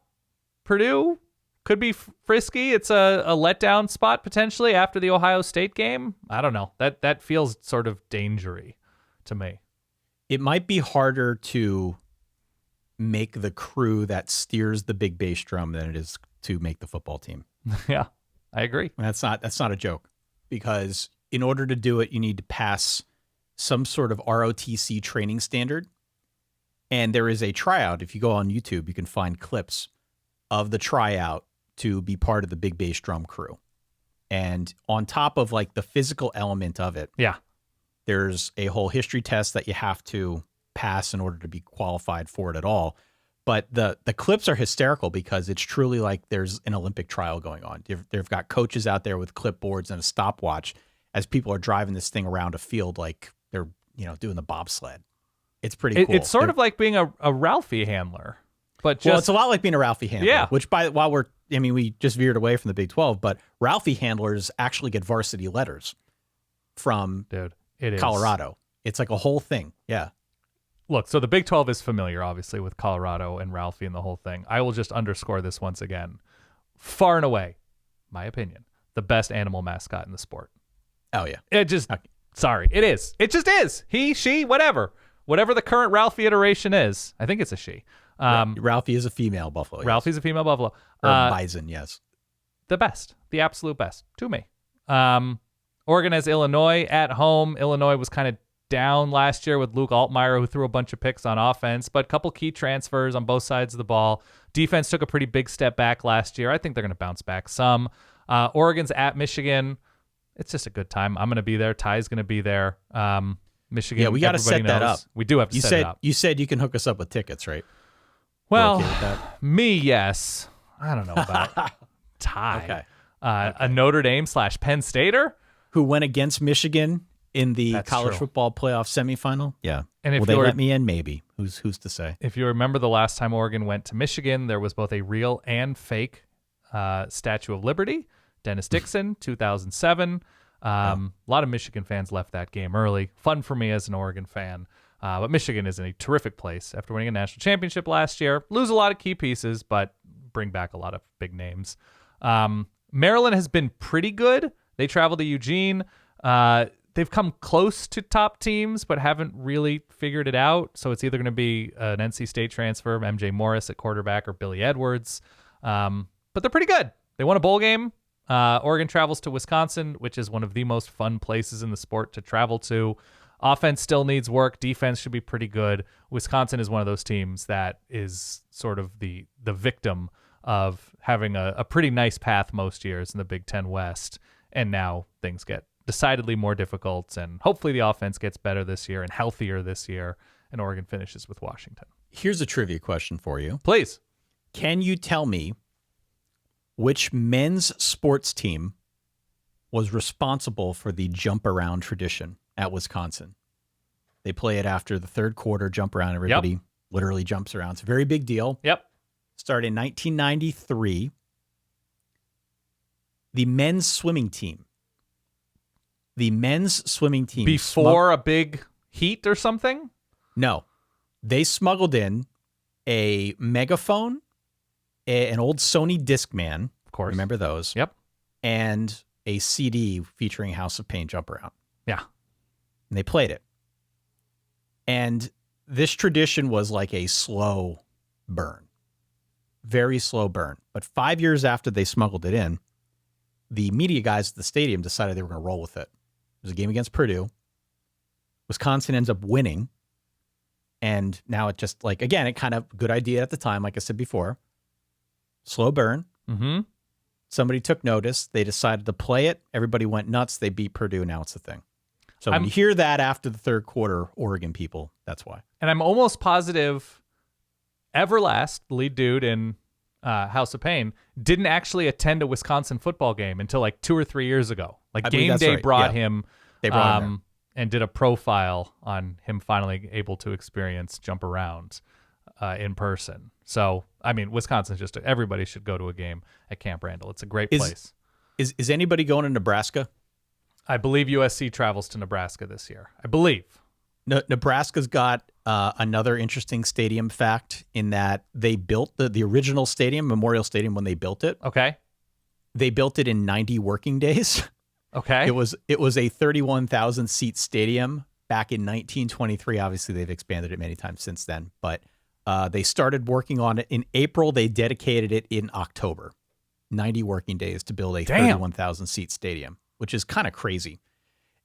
Speaker 2: Purdue could be frisky. It's a letdown spot potentially after the Ohio State game. I don't know. That feels sort of dangery to me.
Speaker 1: It might be harder to make the crew that steers the big bass drum than it is to make the football team.
Speaker 2: Yeah, I agree.
Speaker 1: And that's not a joke, because in order to do it, you need to pass some sort of ROTC training standard. And there is a tryout. If you go on YouTube, you can find clips of the tryout to be part of the big bass drum crew. And on top of like the physical element of it,
Speaker 2: yeah,
Speaker 1: there's a whole history test that you have to pass in order to be qualified for it at all. But the clips are hysterical because it's truly like there's an Olympic trial going on. They've got coaches out there with clipboards and a stopwatch as people are driving this thing around a field like they're doing the bobsled. It's pretty cool.
Speaker 2: It's sort of like being a Ralphie handler, but
Speaker 1: it's a lot like being a Ralphie handler.
Speaker 2: Yeah.
Speaker 1: Which we just veered away from the Big 12, but Ralphie handlers actually get varsity letters from Colorado. It's like a whole thing. Yeah.
Speaker 2: Look, so the Big 12 is familiar, obviously, with Colorado and Ralphie and the whole thing. I will just underscore this once again. Far and away, my opinion, the best animal mascot in the sport.
Speaker 1: Oh, yeah.
Speaker 2: Sorry, it is. It just is. He, she, whatever. Whatever the current Ralphie iteration is. I think it's a she.
Speaker 1: Ralphie is a female buffalo. Yes.
Speaker 2: Ralphie's a female buffalo.
Speaker 1: Or bison, yes.
Speaker 2: The best. The absolute best. To me. Oregon has Illinois at home. Illinois was kind of down last year with Luke Altmaier, who threw a bunch of picks on offense, but a couple key transfers on both sides of the ball. Defense took a pretty big step back last year. I think they're going to bounce back some. Oregon's at Michigan. It's just a good time. I'm going to be there. Ty's going to be there. Michigan.
Speaker 1: Yeah, we got to set that up.
Speaker 2: We do have to set it up.
Speaker 1: You said you can hook us up with tickets, right?
Speaker 2: Well,
Speaker 1: okay with that?
Speaker 2: Me, yes. I don't know about Ty. Okay. A Notre Dame / Penn Stater
Speaker 1: who went against Michigan in the college football playoff semifinal. Yeah.
Speaker 2: And if
Speaker 1: will they let me in? Maybe. Who's to say?
Speaker 2: If you remember the last time Oregon went to Michigan, there was both a real and fake Statue of Liberty. Dennis Dixon, 2007. A lot of Michigan fans left that game early. Fun for me as an Oregon fan. But Michigan is in a terrific place after winning a national championship last year. Lose a lot of key pieces, but bring back a lot of big names. Maryland has been pretty good. They traveled to Eugene. They've come close to top teams, but haven't really figured it out. So it's either going to be an NC State transfer, MJ Morris at quarterback, or Billy Edwards. But they're pretty good. They won a bowl game. Oregon travels to Wisconsin, which is one of the most fun places in the sport to travel to. Offense still needs work. Defense should be pretty good. Wisconsin is one of those teams that is sort of the victim of having a pretty nice path most years in the Big Ten West. And now things get decidedly more difficult, and hopefully the offense gets better this year and healthier this year, and Oregon finishes with Washington.
Speaker 1: Here's a trivia question for you.
Speaker 2: Please.
Speaker 1: Can you tell me which men's sports team was responsible for the jump around tradition at Wisconsin? They play it after the third quarter, jump around. Everybody literally jumps around. It's a very big deal.
Speaker 2: Yep.
Speaker 1: started in 1993. The men's swimming team.
Speaker 2: Before a big heat or something?
Speaker 1: No. They smuggled in a megaphone, an old Sony Discman.
Speaker 2: Of course.
Speaker 1: Remember those?
Speaker 2: Yep.
Speaker 1: And a CD featuring House of Pain Jump Around.
Speaker 2: Yeah.
Speaker 1: And they played it. And this tradition was like a slow burn. Very slow burn. But 5 years after they smuggled it in, the media guys at the stadium decided they were going to roll with it. It was a game against Purdue. Wisconsin ends up winning. And now it just like, again, it kind of good idea at the time, like I said before. Slow burn.
Speaker 2: Mm-hmm.
Speaker 1: Somebody took notice. They decided to play it. Everybody went nuts. They beat Purdue. Now it's a thing. So when you hear that after the third quarter, Oregon people, that's why.
Speaker 2: And I'm almost positive Everlast, the lead dude in House of Pain, didn't actually attend a Wisconsin football game until like 2 or 3 years ago. Like Game Day brought him.
Speaker 1: They brought him
Speaker 2: and did a profile on him finally able to experience Jump Around in person. So, I mean, Wisconsin's just everybody should go to a game at Camp Randall. It's a great place.
Speaker 1: Is anybody going to Nebraska?
Speaker 2: I believe USC travels to Nebraska this year. I believe.
Speaker 1: Nebraska's got another interesting stadium fact in that they built the original stadium, Memorial Stadium, when they built it.
Speaker 2: Okay.
Speaker 1: They built it in 90 working days.
Speaker 2: Okay.
Speaker 1: It was a 31,000 seat stadium back in 1923. Obviously, they've expanded it many times since then, but they started working on it in April. They dedicated it in October. 90 working days to build a 31,000 seat stadium, which is kind of crazy.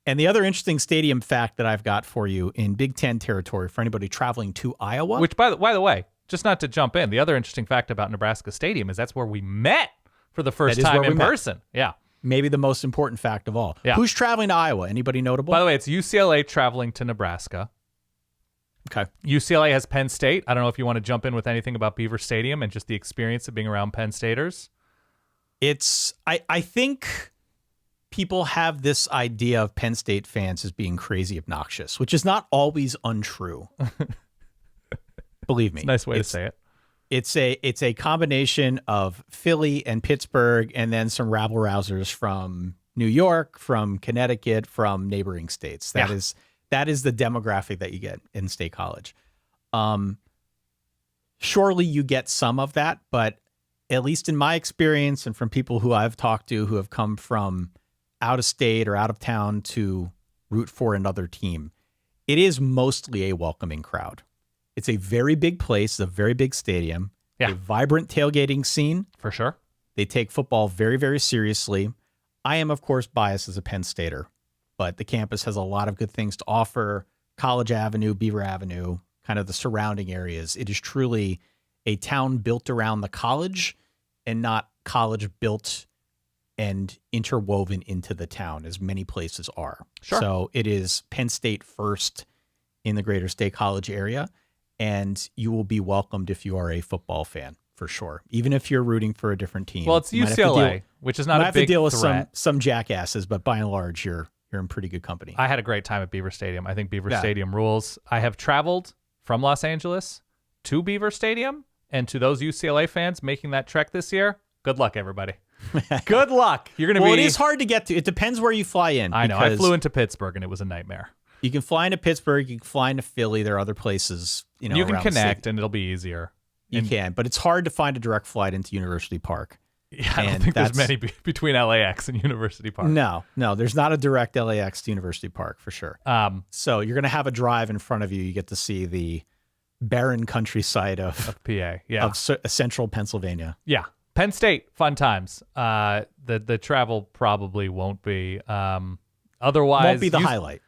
Speaker 1: And the other interesting stadium fact that I've got for you in Big Ten territory for anybody traveling to Iowa.
Speaker 2: Which, by the way, just not to jump in, the other interesting fact about Nebraska Stadium is that's where we met for the first time in person. Yeah.
Speaker 1: Maybe the most important fact of all.
Speaker 2: Yeah.
Speaker 1: Who's traveling to Iowa? Anybody notable?
Speaker 2: By the way, it's UCLA traveling to Nebraska.
Speaker 1: Okay.
Speaker 2: UCLA has Penn State. I don't know if you want to jump in with anything about Beaver Stadium and just the experience of being around Penn Staters.
Speaker 1: I think people have this idea of Penn State fans as being crazy obnoxious, which is not always untrue. Believe me.
Speaker 2: It's a nice way to say it.
Speaker 1: It's a combination of Philly and Pittsburgh and then some rabble-rousers from New York, from Connecticut, from neighboring states. That is the demographic that you get in State College. Surely you get some of that, but at least in my experience and from people who I've talked to who have come from out of state or out of town to root for another team, it is mostly a welcoming crowd. It's a very big place, a very big stadium, a vibrant tailgating scene.
Speaker 2: For sure.
Speaker 1: They take football very, very seriously. I am, of course, biased as a Penn Stater, but the campus has a lot of good things to offer. College Avenue, Beaver Avenue, kind of the surrounding areas. It is truly a town built around the college and not college built and interwoven into the town, as many places are.
Speaker 2: Sure.
Speaker 1: So it is Penn State first in the greater State College area, and you will be welcomed if you are a football fan, for sure. Even if you're rooting for a different team.
Speaker 2: Well, it's UCLA, which is not a big threat. You have to deal with
Speaker 1: some jackasses, but by and large, you're in pretty good company.
Speaker 2: I had a great time at Beaver Stadium. I think Beaver Stadium rules. I have traveled from Los Angeles to Beaver Stadium, and to those UCLA fans making that trek this year, good luck, everybody. Good luck. You're going to
Speaker 1: Well, it is hard to get to. It depends where you fly in.
Speaker 2: I know. I flew into Pittsburgh, and it was a nightmare.
Speaker 1: You can fly into Pittsburgh. You can fly into Philly. There are other places. You
Speaker 2: can connect, and it'll be easier.
Speaker 1: You can, but it's hard to find a direct flight into University Park.
Speaker 2: Yeah, I don't think there's many between LAX and University Park.
Speaker 1: No, there's not a direct LAX to University Park for sure. So you're going to have a drive in front of you. You get to see the barren countryside of
Speaker 2: PA,
Speaker 1: of central Pennsylvania.
Speaker 2: Yeah, Penn State, fun times. The travel probably won't be. Otherwise,
Speaker 1: won't be the highlight.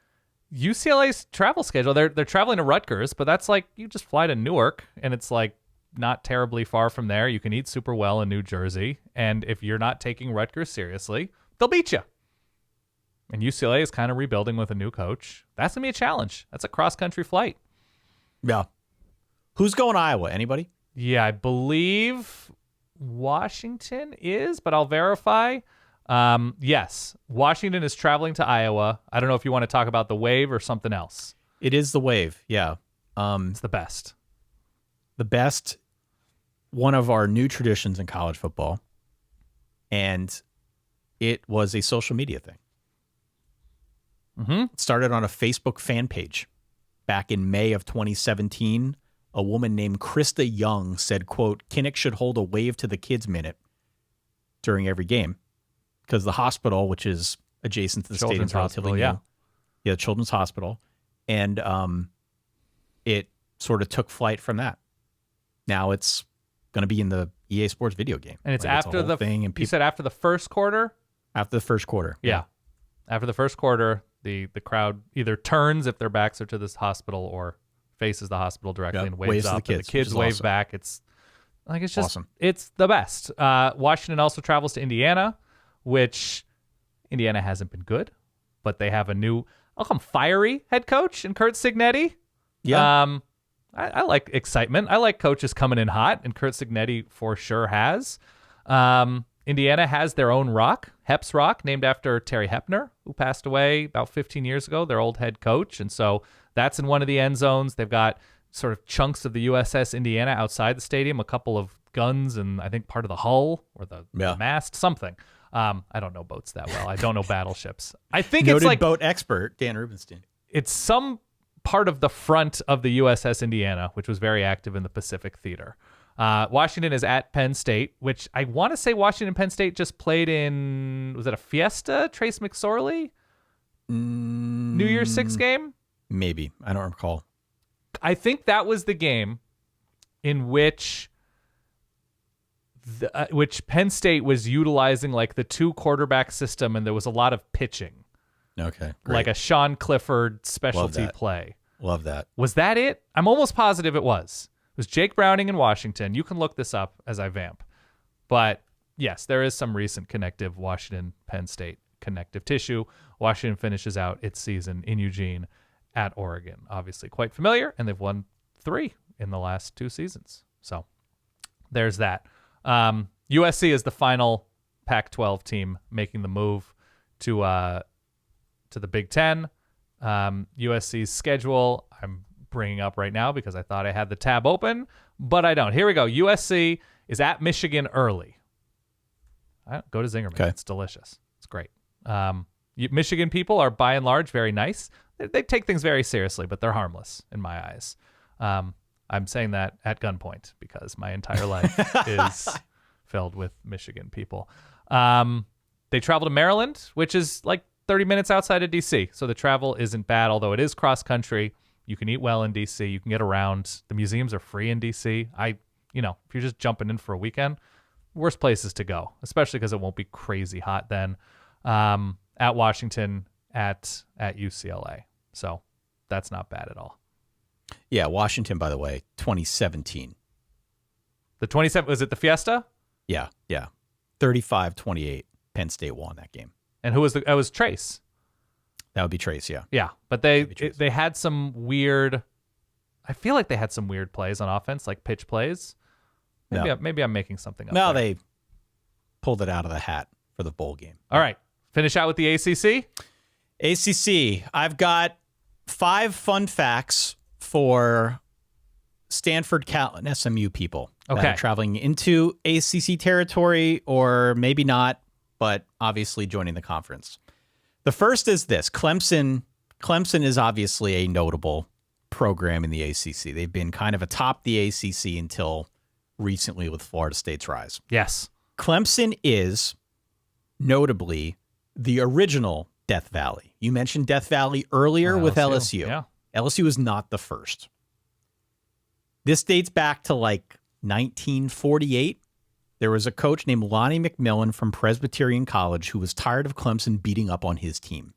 Speaker 2: UCLA's travel schedule. They're traveling to Rutgers, but that's like you just fly to Newark, and it's like not terribly far from there. You can eat super well in New Jersey, and if you're not taking Rutgers seriously, they'll beat you. And UCLA is kind of rebuilding with a new coach. That's gonna be a challenge. That's a cross-country flight.
Speaker 1: Yeah. Who's going to Iowa? Anybody?
Speaker 2: Yeah, I believe Washington is, but I'll verify. Yes, Washington is traveling to Iowa. I don't know if you want to talk about the Wave or something else.
Speaker 1: It is the Wave, yeah.
Speaker 2: It's the best.
Speaker 1: The best. one of our new traditions in college football, and it was a social media thing. It started on a Facebook fan page back in May of 2017. A woman named Krista Young said, quote, Kinnick should hold a wave to the kids minute during every game because the hospital, which is adjacent to the
Speaker 2: Children's
Speaker 1: stadium,
Speaker 2: Hospital,
Speaker 1: relatively new. Yeah, Children's Hospital. And it sort of took flight from that. Now it's going to be in the EA Sports video game.
Speaker 2: And it's
Speaker 1: Like,
Speaker 2: after
Speaker 1: a whole
Speaker 2: the
Speaker 1: thing, and
Speaker 2: you said after the first quarter?
Speaker 1: after the first quarter.
Speaker 2: Yeah. After the first quarter, the crowd either turns if their backs are to this hospital or faces the hospital directly and waves
Speaker 1: to the
Speaker 2: up.
Speaker 1: kids,
Speaker 2: And the kids
Speaker 1: which is
Speaker 2: wave
Speaker 1: awesome.
Speaker 2: back. It's just
Speaker 1: Awesome.
Speaker 2: It's the best. Washington also travels to Indiana, which Indiana hasn't been good, but they have a new, I'll call him fiery head coach in Kurt Signetti.
Speaker 1: Yeah.
Speaker 2: I like excitement. I like coaches coming in hot, and Kurt Signetti for sure has. Indiana has their own rock, Hep's Rock, named after Terry Hepner, who passed away about 15 years ago, their old head coach. And so that's in one of the end zones. They've got sort of chunks of the USS Indiana outside the stadium, a couple of guns, and I think part of the hull or the mast, something. I don't know boats that well. I don't know battleships. I think
Speaker 1: Noted
Speaker 2: it's like
Speaker 1: boat expert Dan Rubenstein.
Speaker 2: it's some part of the front of the USS Indiana, which was very active in the Pacific Theater. Washington is at Penn State, which I want to say Washington and Penn State just played in, was it a Fiesta? Trace McSorley? New Year's Six game?
Speaker 1: Maybe. I don't recall.
Speaker 2: I think that was the game in which Penn State was utilizing like the 2 quarterback system, and there was a lot of pitching.
Speaker 1: Okay. Great.
Speaker 2: Like a Sean Clifford specialty
Speaker 1: that.
Speaker 2: play.
Speaker 1: Love that.
Speaker 2: Was that it? I'm almost positive it was. It was Jake Browning in Washington. You can look this up as I vamp. But yes, there is some recent connective Washington-Penn State connective tissue. Washington finishes out its season in Eugene at Oregon. Obviously quite familiar, and they've won 3 in the last 2 seasons. So there's that. USC is the final Pac-12 team making the move to the Big Ten. USC's schedule I'm bringing up right now because I thought I had the tab open, but I don't. Here we go. USC is at Michigan early. Go to Zingerman.
Speaker 1: Okay.
Speaker 2: It's delicious. It's great. Michigan people are by and large very nice. They take things very seriously, but they're harmless in my eyes. I'm saying that at gunpoint because my entire life is filled with Michigan people. They travel to Maryland, which is like 30 minutes outside of D.C., so the travel isn't bad, although it is cross-country. You can eat well in D.C. You can get around. The museums are free in D.C. If you're just jumping in for a weekend, worst places to go, especially because it won't be crazy hot then. At Washington, at UCLA. So that's not bad at all.
Speaker 1: Yeah, Washington, by the way, 2017.
Speaker 2: The 27, was it the Fiesta?
Speaker 1: Yeah. 35-28. Penn State won that game.
Speaker 2: And who was it was Trace.
Speaker 1: That would be Trace, yeah.
Speaker 2: Yeah, but they had some weird, I feel like they had some weird plays on offense, like pitch plays. Maybe I'm making something up.
Speaker 1: No,
Speaker 2: there.
Speaker 1: they pulled it out of the hat for the bowl game.
Speaker 2: All right, finish out with the ACC.
Speaker 1: ACC, I've got 5 fun facts for Stanford, Cal, and SMU people that
Speaker 2: Okay.
Speaker 1: are traveling into ACC territory, or maybe not, but obviously joining the conference. The first is this. Clemson is obviously a notable program in the ACC. They've been kind of atop the ACC until recently with Florida State's rise.
Speaker 2: Yes.
Speaker 1: Clemson is notably the original Death Valley. You mentioned Death Valley earlier with LSU.
Speaker 2: Yeah.
Speaker 1: LSU is not the first. This dates back to like 1948. There was a coach named Lonnie McMillan from Presbyterian College who was tired of Clemson beating up on his team.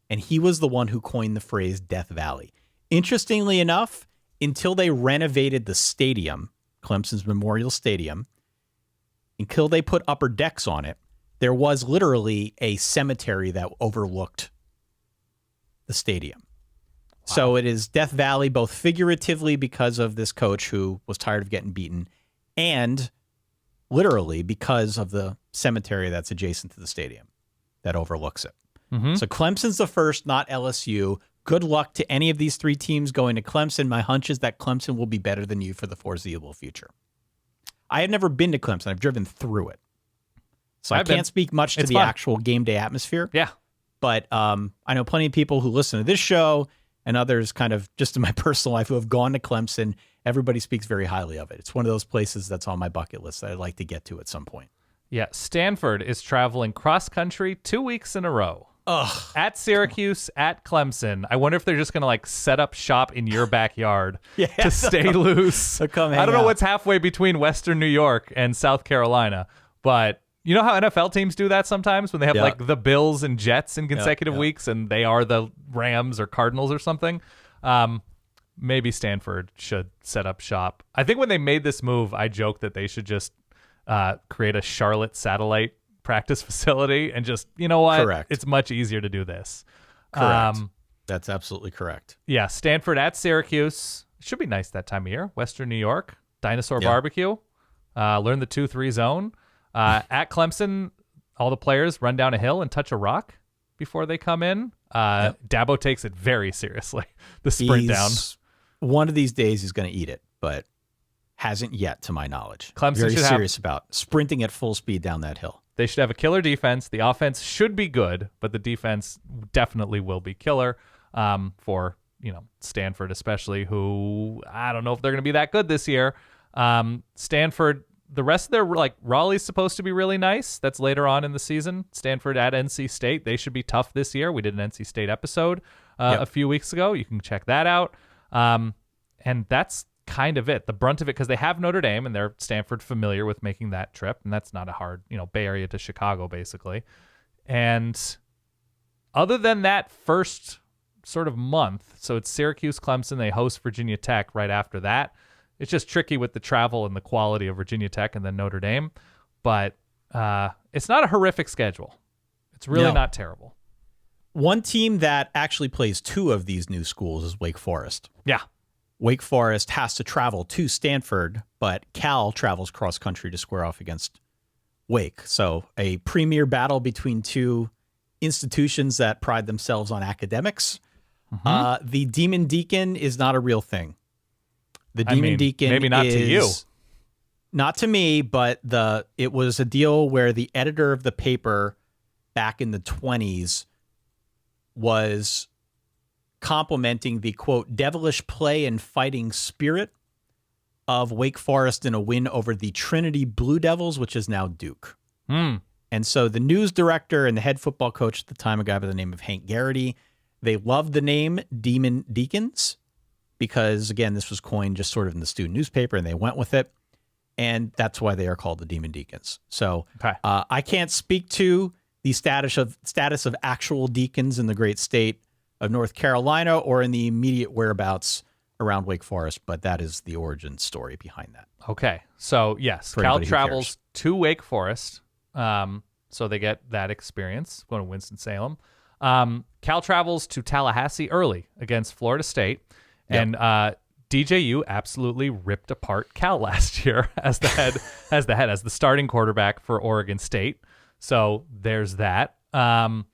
Speaker 1: And he was the one who coined the phrase Death Valley. Interestingly enough, until they renovated the stadium, Clemson's Memorial Stadium, until they put upper decks on it, there was literally a cemetery that overlooked the stadium. Wow. So it is Death Valley, both figuratively because of this coach who was tired of getting beaten, and literally because of the cemetery that's adjacent to the stadium that overlooks it.
Speaker 2: Mm-hmm.
Speaker 1: So Clemson's the first, not LSU. Good luck to any of these 3 teams going to Clemson. My hunch is that Clemson will be better than you for the foreseeable future. I had never been to Clemson. I've driven through it. So I
Speaker 2: I've been.
Speaker 1: can't speak much to
Speaker 2: It's
Speaker 1: the
Speaker 2: fun.
Speaker 1: actual game day atmosphere.
Speaker 2: Yeah.
Speaker 1: But I know plenty of people who listen to this show and others kind of just in my personal life who have gone to Clemson. Everybody speaks very highly of it. It's one of those places that's on my bucket list that I'd like to get to at some point.
Speaker 2: Yeah. Stanford is traveling cross country 2 weeks in a row.
Speaker 1: Ugh.
Speaker 2: At Syracuse, at Clemson. I wonder if they're just going to like set up shop in your backyard to stay loose.
Speaker 1: They'll come
Speaker 2: I
Speaker 1: hang
Speaker 2: don't know
Speaker 1: out.
Speaker 2: what's halfway between Western New York and South Carolina, but you know how NFL teams do that sometimes when they have
Speaker 1: Yeah.
Speaker 2: like the Bills and Jets in consecutive
Speaker 1: yeah.
Speaker 2: weeks and they are the Rams or Cardinals or something. Maybe Stanford should set up shop. I think when they made this move, I joked that they should just create a Charlotte satellite practice facility and just, you know what?
Speaker 1: Correct.
Speaker 2: It's much easier to do this.
Speaker 1: Correct. That's absolutely correct.
Speaker 2: Yeah, Stanford at Syracuse. Should be nice that time of year. Western New York, dinosaur
Speaker 1: Yeah.
Speaker 2: barbecue. Learn the 2-3 zone. At Clemson, all the players run down a hill and touch a rock before they come in. Dabo takes it very seriously. The sprint down.
Speaker 1: One of these days he's going to eat it, but hasn't yet, to my knowledge.
Speaker 2: Clemson
Speaker 1: very
Speaker 2: should have-
Speaker 1: serious about sprinting at full speed down that hill.
Speaker 2: They should have a killer defense. The offense should be good, but the defense definitely will be killer for, Stanford especially, who I don't know if they're going to be that good this year. Stanford, the rest of their, Raleigh's supposed to be really nice. That's later on in the season. Stanford at NC State. They should be tough this year. We did an NC State episode a few weeks ago. You can check that out. And that's kind of it. The brunt of it, because they have Notre Dame and they're Stanford familiar with making that trip. And that's not a hard, Bay Area to Chicago, basically. And other than that first sort of month, so it's Syracuse, Clemson. They host Virginia Tech right after that. It's just tricky with the travel and the quality of Virginia Tech and then Notre Dame. But it's not a horrific schedule. It's really not terrible.
Speaker 1: One team that actually plays two of these new schools is Wake Forest.
Speaker 2: Yeah.
Speaker 1: Wake Forest has to travel to Stanford, but Cal travels cross country to square off against Wake. So a premier battle between two institutions that pride themselves on academics. The Demon Deacon is not a real thing. The Demon Deacon
Speaker 2: maybe not
Speaker 1: is,
Speaker 2: to you.
Speaker 1: Not to me, but it was a deal where the editor of the paper back in the 1920s was complimenting the, quote, devilish play and fighting spirit of Wake Forest in a win over the Trinity Blue Devils, which is now Duke. And so the news director and the head football coach at the time, a guy by the name of Hank Garrity, they loved the name Demon Deacons because, again, this was coined just sort of in the student newspaper, and they went with it. And that's why they are called the Demon Deacons. So I can't speak to the status of actual deacons in the great state of North Carolina or in the immediate whereabouts around Wake Forest, but that is the origin story behind that.
Speaker 2: Okay. So, yes,
Speaker 1: For
Speaker 2: Cal
Speaker 1: anybody who
Speaker 2: travels
Speaker 1: cares.
Speaker 2: to Wake Forest. So they get that experience going to Winston-Salem. Cal travels to Tallahassee early against Florida State.
Speaker 1: Yep.
Speaker 2: And DJU absolutely ripped apart Cal last year as the starting quarterback for Oregon State. So there's that. And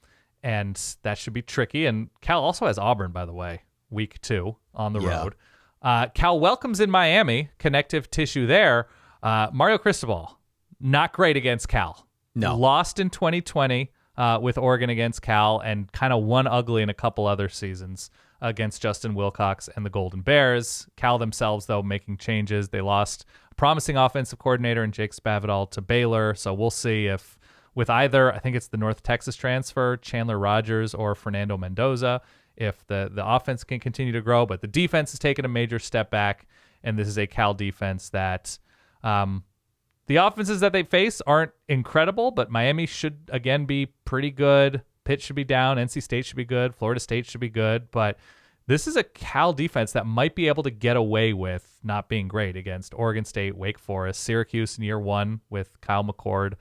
Speaker 2: that should be tricky. And Cal also has Auburn, by the way, week 2 on the road. Cal welcomes in Miami, connective tissue there. Mario Cristobal, not great against Cal.
Speaker 1: No.
Speaker 2: Lost in 2020 with Oregon against Cal and kind of won ugly in a couple other seasons against Justin Wilcox and the Golden Bears. Cal themselves, though, making changes. They lost a promising offensive coordinator in Jake Spavital to Baylor. So we'll see if with either, I think it's the North Texas transfer, Chandler Rogers or Fernando Mendoza, if the offense can continue to grow. But the defense has taken a major step back, and this is a Cal defense that the offenses that they face aren't incredible, but Miami should, again, be pretty good. Pitt should be down. NC State should be good. Florida State should be good. But this is a Cal defense that might be able to get away with not being great against Oregon State, Wake Forest, Syracuse in year 1 with Kyle McCord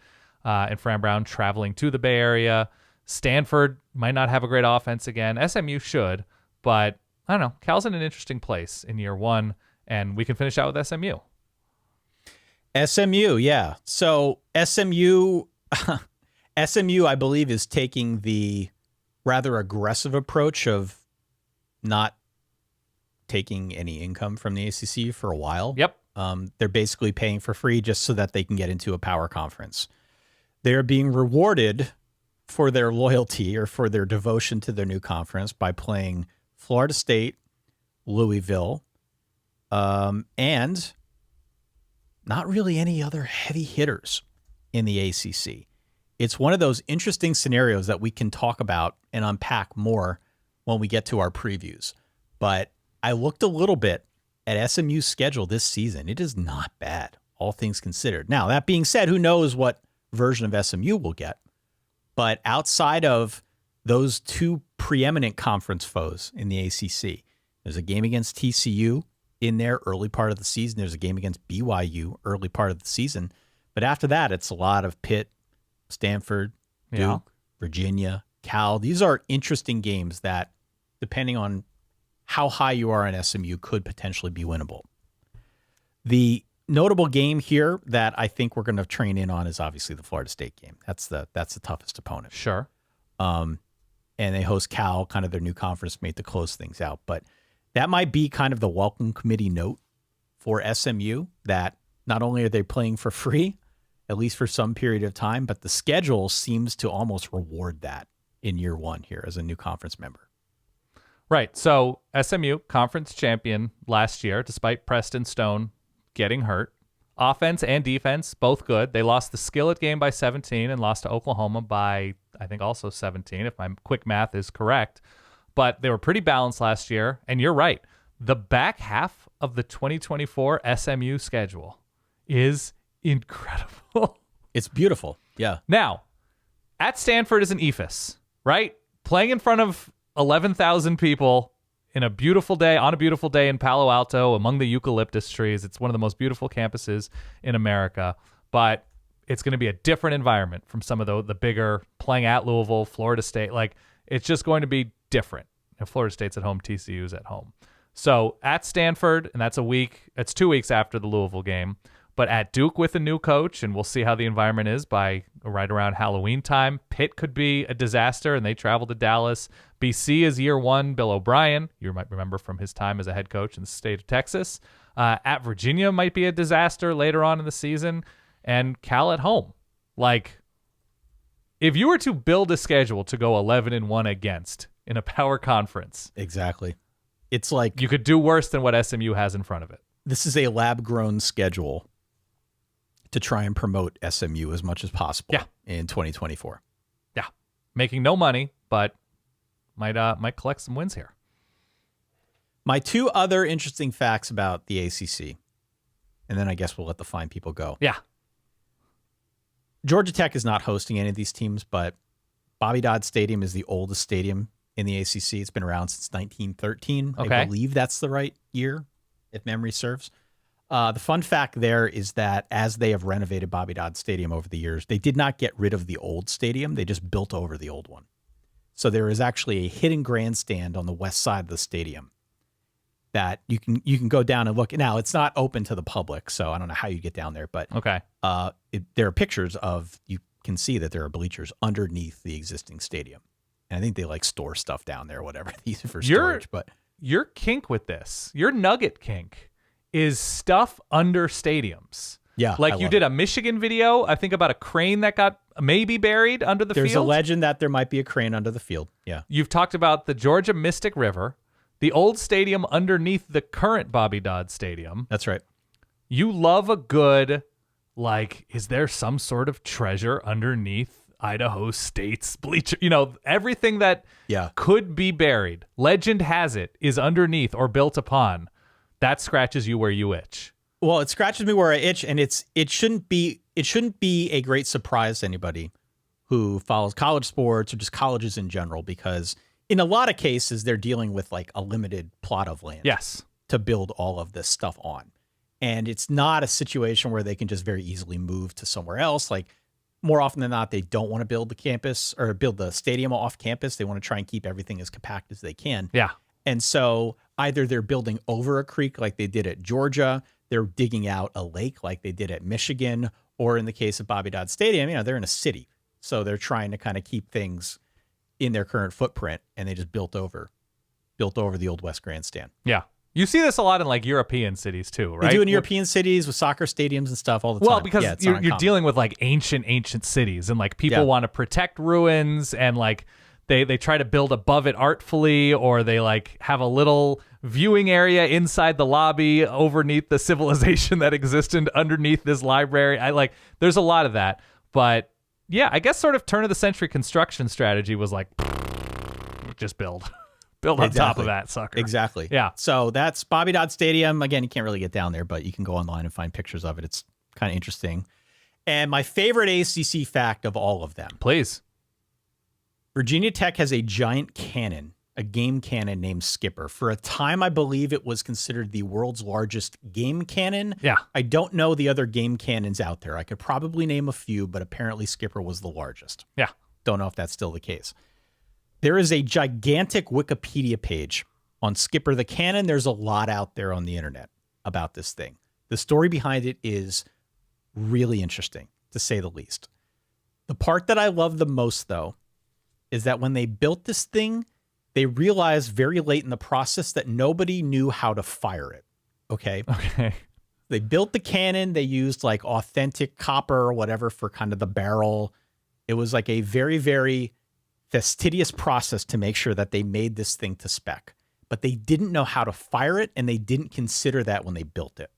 Speaker 2: and Fran Brown traveling to the Bay Area. Stanford might not have a great offense again. SMU should, but I don't know. Cal's in an interesting place in year 1, and we can finish out with SMU.
Speaker 1: SMU, yeah. So SMU, I believe, is taking the rather aggressive approach of not taking any income from the ACC for a while.
Speaker 2: Yep.
Speaker 1: They're basically paying for free just so that they can get into a power conference. They're being rewarded for their loyalty or for their devotion to their new conference by playing Florida State, Louisville, and not really any other heavy hitters in the ACC. It's one of those interesting scenarios that we can talk about and unpack more when we get to our previews. But I looked a little bit at SMU's schedule this season. It is not bad, all things considered. Now, that being said, who knows what version of SMU we'll get? But outside of those two preeminent conference foes in the ACC, there's a game against TCU in there early part of the season. There's a game against BYU early part of the season. But after that, it's a lot of Pitt, Stanford, Duke, Virginia, Cal. These are interesting games that, depending on how high you are in SMU, could potentially be winnable. The notable game here that I think we're going to train in on is obviously the Florida State game. That's the toughest opponent.
Speaker 2: Sure.
Speaker 1: And they host Cal, kind of their new conference mate, to close things out. But that might be kind of the welcome committee note for SMU, that not only are they playing for free, at least for some period of time, but the schedule seems to almost reward that in year one here as a new conference member.
Speaker 2: Right. So SMU, conference champion last year, despite Preston Stone getting hurt. Offense and defense, both good. They lost the Skillet game by 17 and lost to Oklahoma by, I think, also 17, if my quick math is correct. But they were pretty balanced last year. And you're right. The back half of the 2024 SMU schedule is incredible.
Speaker 1: It's beautiful. Yeah.
Speaker 2: Now, at Stanford is an ephes, right? Playing in front of 11,000 people in a beautiful day, on a beautiful day in Palo Alto among the eucalyptus trees. It's one of the most beautiful campuses in America, but it's going to be a different environment from some of the bigger, playing at Louisville, Florida State. Like, it's just going to be different. If Florida State's at home, TCU's at home. So at Stanford, and that's 2 weeks after the Louisville game, but at Duke with a new coach, and we'll see how the environment is by right around Halloween time. Pitt could be a disaster, and they travel to Dallas. BC is year one, Bill O'Brien. You might remember from his time as a head coach in the state of Texas. At Virginia might be a disaster later on in the season. And Cal at home. Like, if you were to build a schedule to go 11-1 against in a power conference.
Speaker 1: Exactly. It's like
Speaker 2: you could do worse than what SMU has in front of it.
Speaker 1: This is a lab-grown schedule to try and promote SMU as much as possible in 2024.
Speaker 2: Yeah. Making no money, but might collect some wins here.
Speaker 1: My two other interesting facts about the ACC, and then I guess we'll let the fine people go.
Speaker 2: Yeah.
Speaker 1: Georgia Tech is not hosting any of these teams, but Bobby Dodd Stadium is the oldest stadium in the ACC. It's been around since 1913.
Speaker 2: Okay.
Speaker 1: I believe that's the right year, if memory serves. The fun fact there is that as they have renovated Bobby Dodd Stadium over the years, they did not get rid of the old stadium. They just built over the old one. So there is actually a hidden grandstand on the west side of the stadium that you can go down and look. Now, it's not open to the public, so I don't know how you get down there, but
Speaker 2: okay.
Speaker 1: There are pictures of, you can see that there are bleachers underneath the existing stadium. And I think they like store stuff down there, whatever they use it for storage. But
Speaker 2: your kink with this, your nugget kink, is stuff under stadiums.
Speaker 1: Yeah.
Speaker 2: Like you did a Michigan video, I think, about a crane that got maybe buried under the field.
Speaker 1: There's a legend that there might be a crane under the field. Yeah.
Speaker 2: You've talked about the Georgia Mystic River, the old stadium underneath the current Bobby Dodd Stadium.
Speaker 1: That's right.
Speaker 2: You love a good, like, is there some sort of treasure underneath Idaho State's bleacher? You know, everything that could be buried, legend has it, is underneath or built upon. That scratches you where you itch.
Speaker 1: Well, it scratches me where I itch, and it shouldn't be a great surprise to anybody who follows college sports or just colleges in general, because in a lot of cases they're dealing with like a limited plot of land.
Speaker 2: Yes.
Speaker 1: To build all of this stuff on. And it's not a situation where they can just very easily move to somewhere else. Like, more often than not, they don't want to build the campus or build the stadium off campus. They want to try and keep everything as compact as they can.
Speaker 2: Yeah.
Speaker 1: And so either they're building over a creek like they did at Georgia, they're digging out a lake like they did at Michigan, or in the case of Bobby Dodd Stadium, they're in a city. So they're trying to kind of keep things in their current footprint, and they just built over the old West Grandstand.
Speaker 2: Yeah. You see this a lot in like European cities too, right?
Speaker 1: They do in European cities with soccer stadiums and stuff all the time.
Speaker 2: Well, because you're dealing with like ancient cities, and like people want to protect ruins, and like they try to build above it artfully, or they like have a little viewing area inside the lobby underneath the civilization that existed underneath this library. There's a lot of that. But yeah, I guess sort of turn of the century construction strategy was like, just build on top of that sucker.
Speaker 1: Exactly.
Speaker 2: Yeah.
Speaker 1: So that's Bobby Dodd Stadium. Again, you can't really get down there, but you can go online and find pictures of it. It's kind of interesting. And my favorite ACC fact of all of them.
Speaker 2: Please.
Speaker 1: Virginia Tech has a giant cannon, a game cannon named Skipper. For a time, I believe it was considered the world's largest game cannon.
Speaker 2: Yeah.
Speaker 1: I don't know the other game cannons out there. I could probably name a few, but apparently Skipper was the largest.
Speaker 2: Yeah.
Speaker 1: Don't know if that's still the case. There is a gigantic Wikipedia page on Skipper the Cannon. There's a lot out there on the internet about this thing. The story behind it is really interesting, to say the least. The part that I love the most, though, is that when they built this thing, they realized very late in the process that nobody knew how to fire it. Okay. They built the cannon. They used like authentic copper or whatever for kind of the barrel. It was like a very, very fastidious process to make sure that they made this thing to spec, but they didn't know how to fire it, and they didn't consider that when they built it.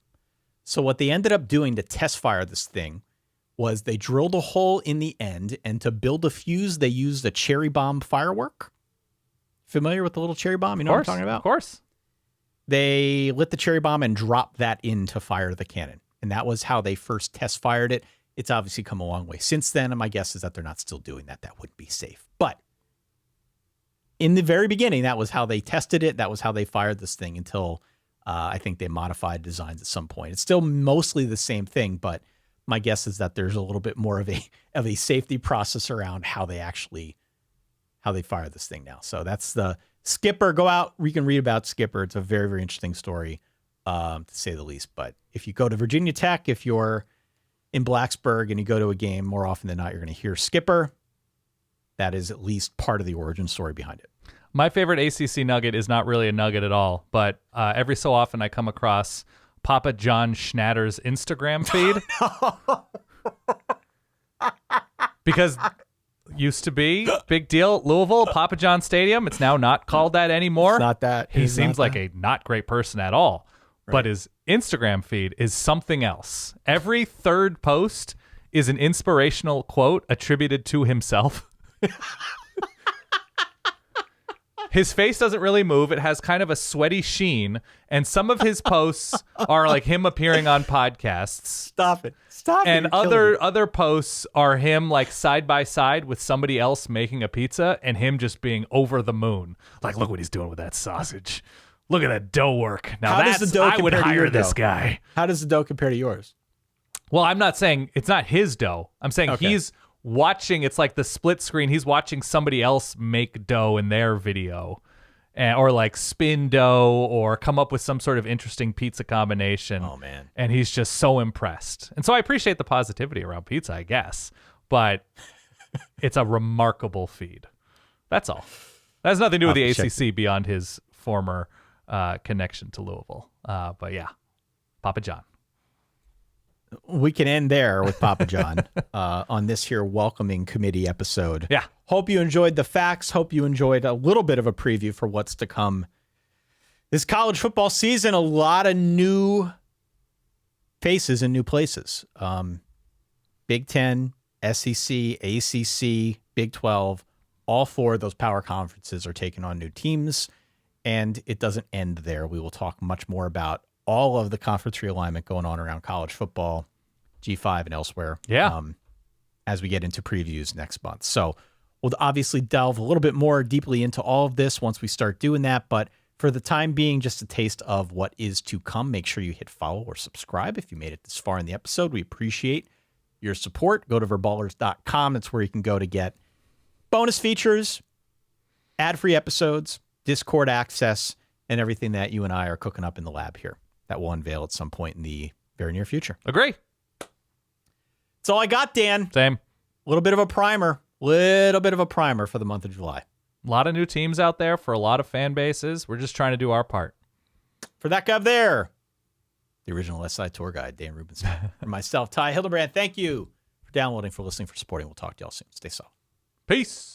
Speaker 1: So what they ended up doing to test fire this thing was they drilled a hole in the end, and to build a fuse, they used a cherry bomb firework. Familiar with the little cherry bomb? You know what I'm talking about?
Speaker 2: Of course.
Speaker 1: They lit the cherry bomb and dropped that in to fire the cannon, and that was how they first test fired it. It's obviously come a long way since then, and my guess is that they're not still doing that. That wouldn't be safe. But in the very beginning, that was how they tested it. That was how they fired this thing until I think they modified designs at some point. It's still mostly the same thing, but my guess is that there's a little bit more of a safety process around how they fire this thing now. So that's the Skipper. Go out. You can read about Skipper. It's a very, very interesting story, to say the least. But if you go to Virginia Tech, if you're in Blacksburg and you go to a game, more often than not, you're going to hear Skipper. That is at least part of the origin story behind it.
Speaker 2: My favorite ACC nugget is not really a nugget at all, but every so often I come across Papa John Schnatter's Instagram feed. Because used to be big deal, Louisville, Papa John Stadium. It's now not called that anymore.
Speaker 1: It's not that.
Speaker 2: He seems like a not great person at all. Right. But his Instagram feed is something else. Every third post is an inspirational quote attributed to himself. His face doesn't really move. It has kind of a sweaty sheen, and some of his posts are like him appearing on podcasts.
Speaker 1: Stop it.
Speaker 2: And other posts are him like side by side with somebody else making a pizza, and him just being over the moon. Like, look what he's doing with that sausage. Look at that dough work. Now I would hire this guy.
Speaker 1: How does the dough compare to yours?
Speaker 2: Well, I'm not saying it's not his dough. I'm saying he's watching. It's like the split screen. He's watching somebody else make dough in their video, or like spin dough, or come up with some sort of interesting pizza combination.
Speaker 1: Oh man!
Speaker 2: And he's just so impressed. And so I appreciate the positivity around pizza, I guess. But it's a remarkable feed. That's all. That has nothing to do with the ACC beyond his former connection to Louisville. But yeah, Papa John.
Speaker 1: We can end there with Papa John on this here welcoming committee episode.
Speaker 2: Yeah.
Speaker 1: Hope you enjoyed the facts. Hope you enjoyed a little bit of a preview for what's to come this college football season. A lot of new faces in new places. Big Ten, SEC, ACC, Big 12, all four of those power conferences are taking on new teams. And it doesn't end there. We will talk much more about all of the conference realignment going on around college football, G5 and elsewhere.
Speaker 2: Yeah.
Speaker 1: As we get into previews next month. So we'll obviously delve a little bit more deeply into all of this once we start doing that. But for the time being, just a taste of what is to come. Make sure you hit follow or subscribe if you made it this far in the episode. We appreciate your support. Go to verballers.com. That's where you can go to get bonus features, ad-free episodes, Discord access, and everything that you and I are cooking up in the lab here that will unveil at some point in the very near future.
Speaker 2: Agree.
Speaker 1: That's all I got, Dan.
Speaker 2: Same.
Speaker 1: A little bit of a primer for the month of July.
Speaker 2: A lot of new teams out there for a lot of fan bases. We're just trying to do our part.
Speaker 1: For that guy there, the original West Side Tour Guide, Dan Rubenstein. For myself, Ty Hildebrand, thank you for downloading, for listening, for supporting. We'll talk to y'all soon. Stay safe.
Speaker 2: Peace.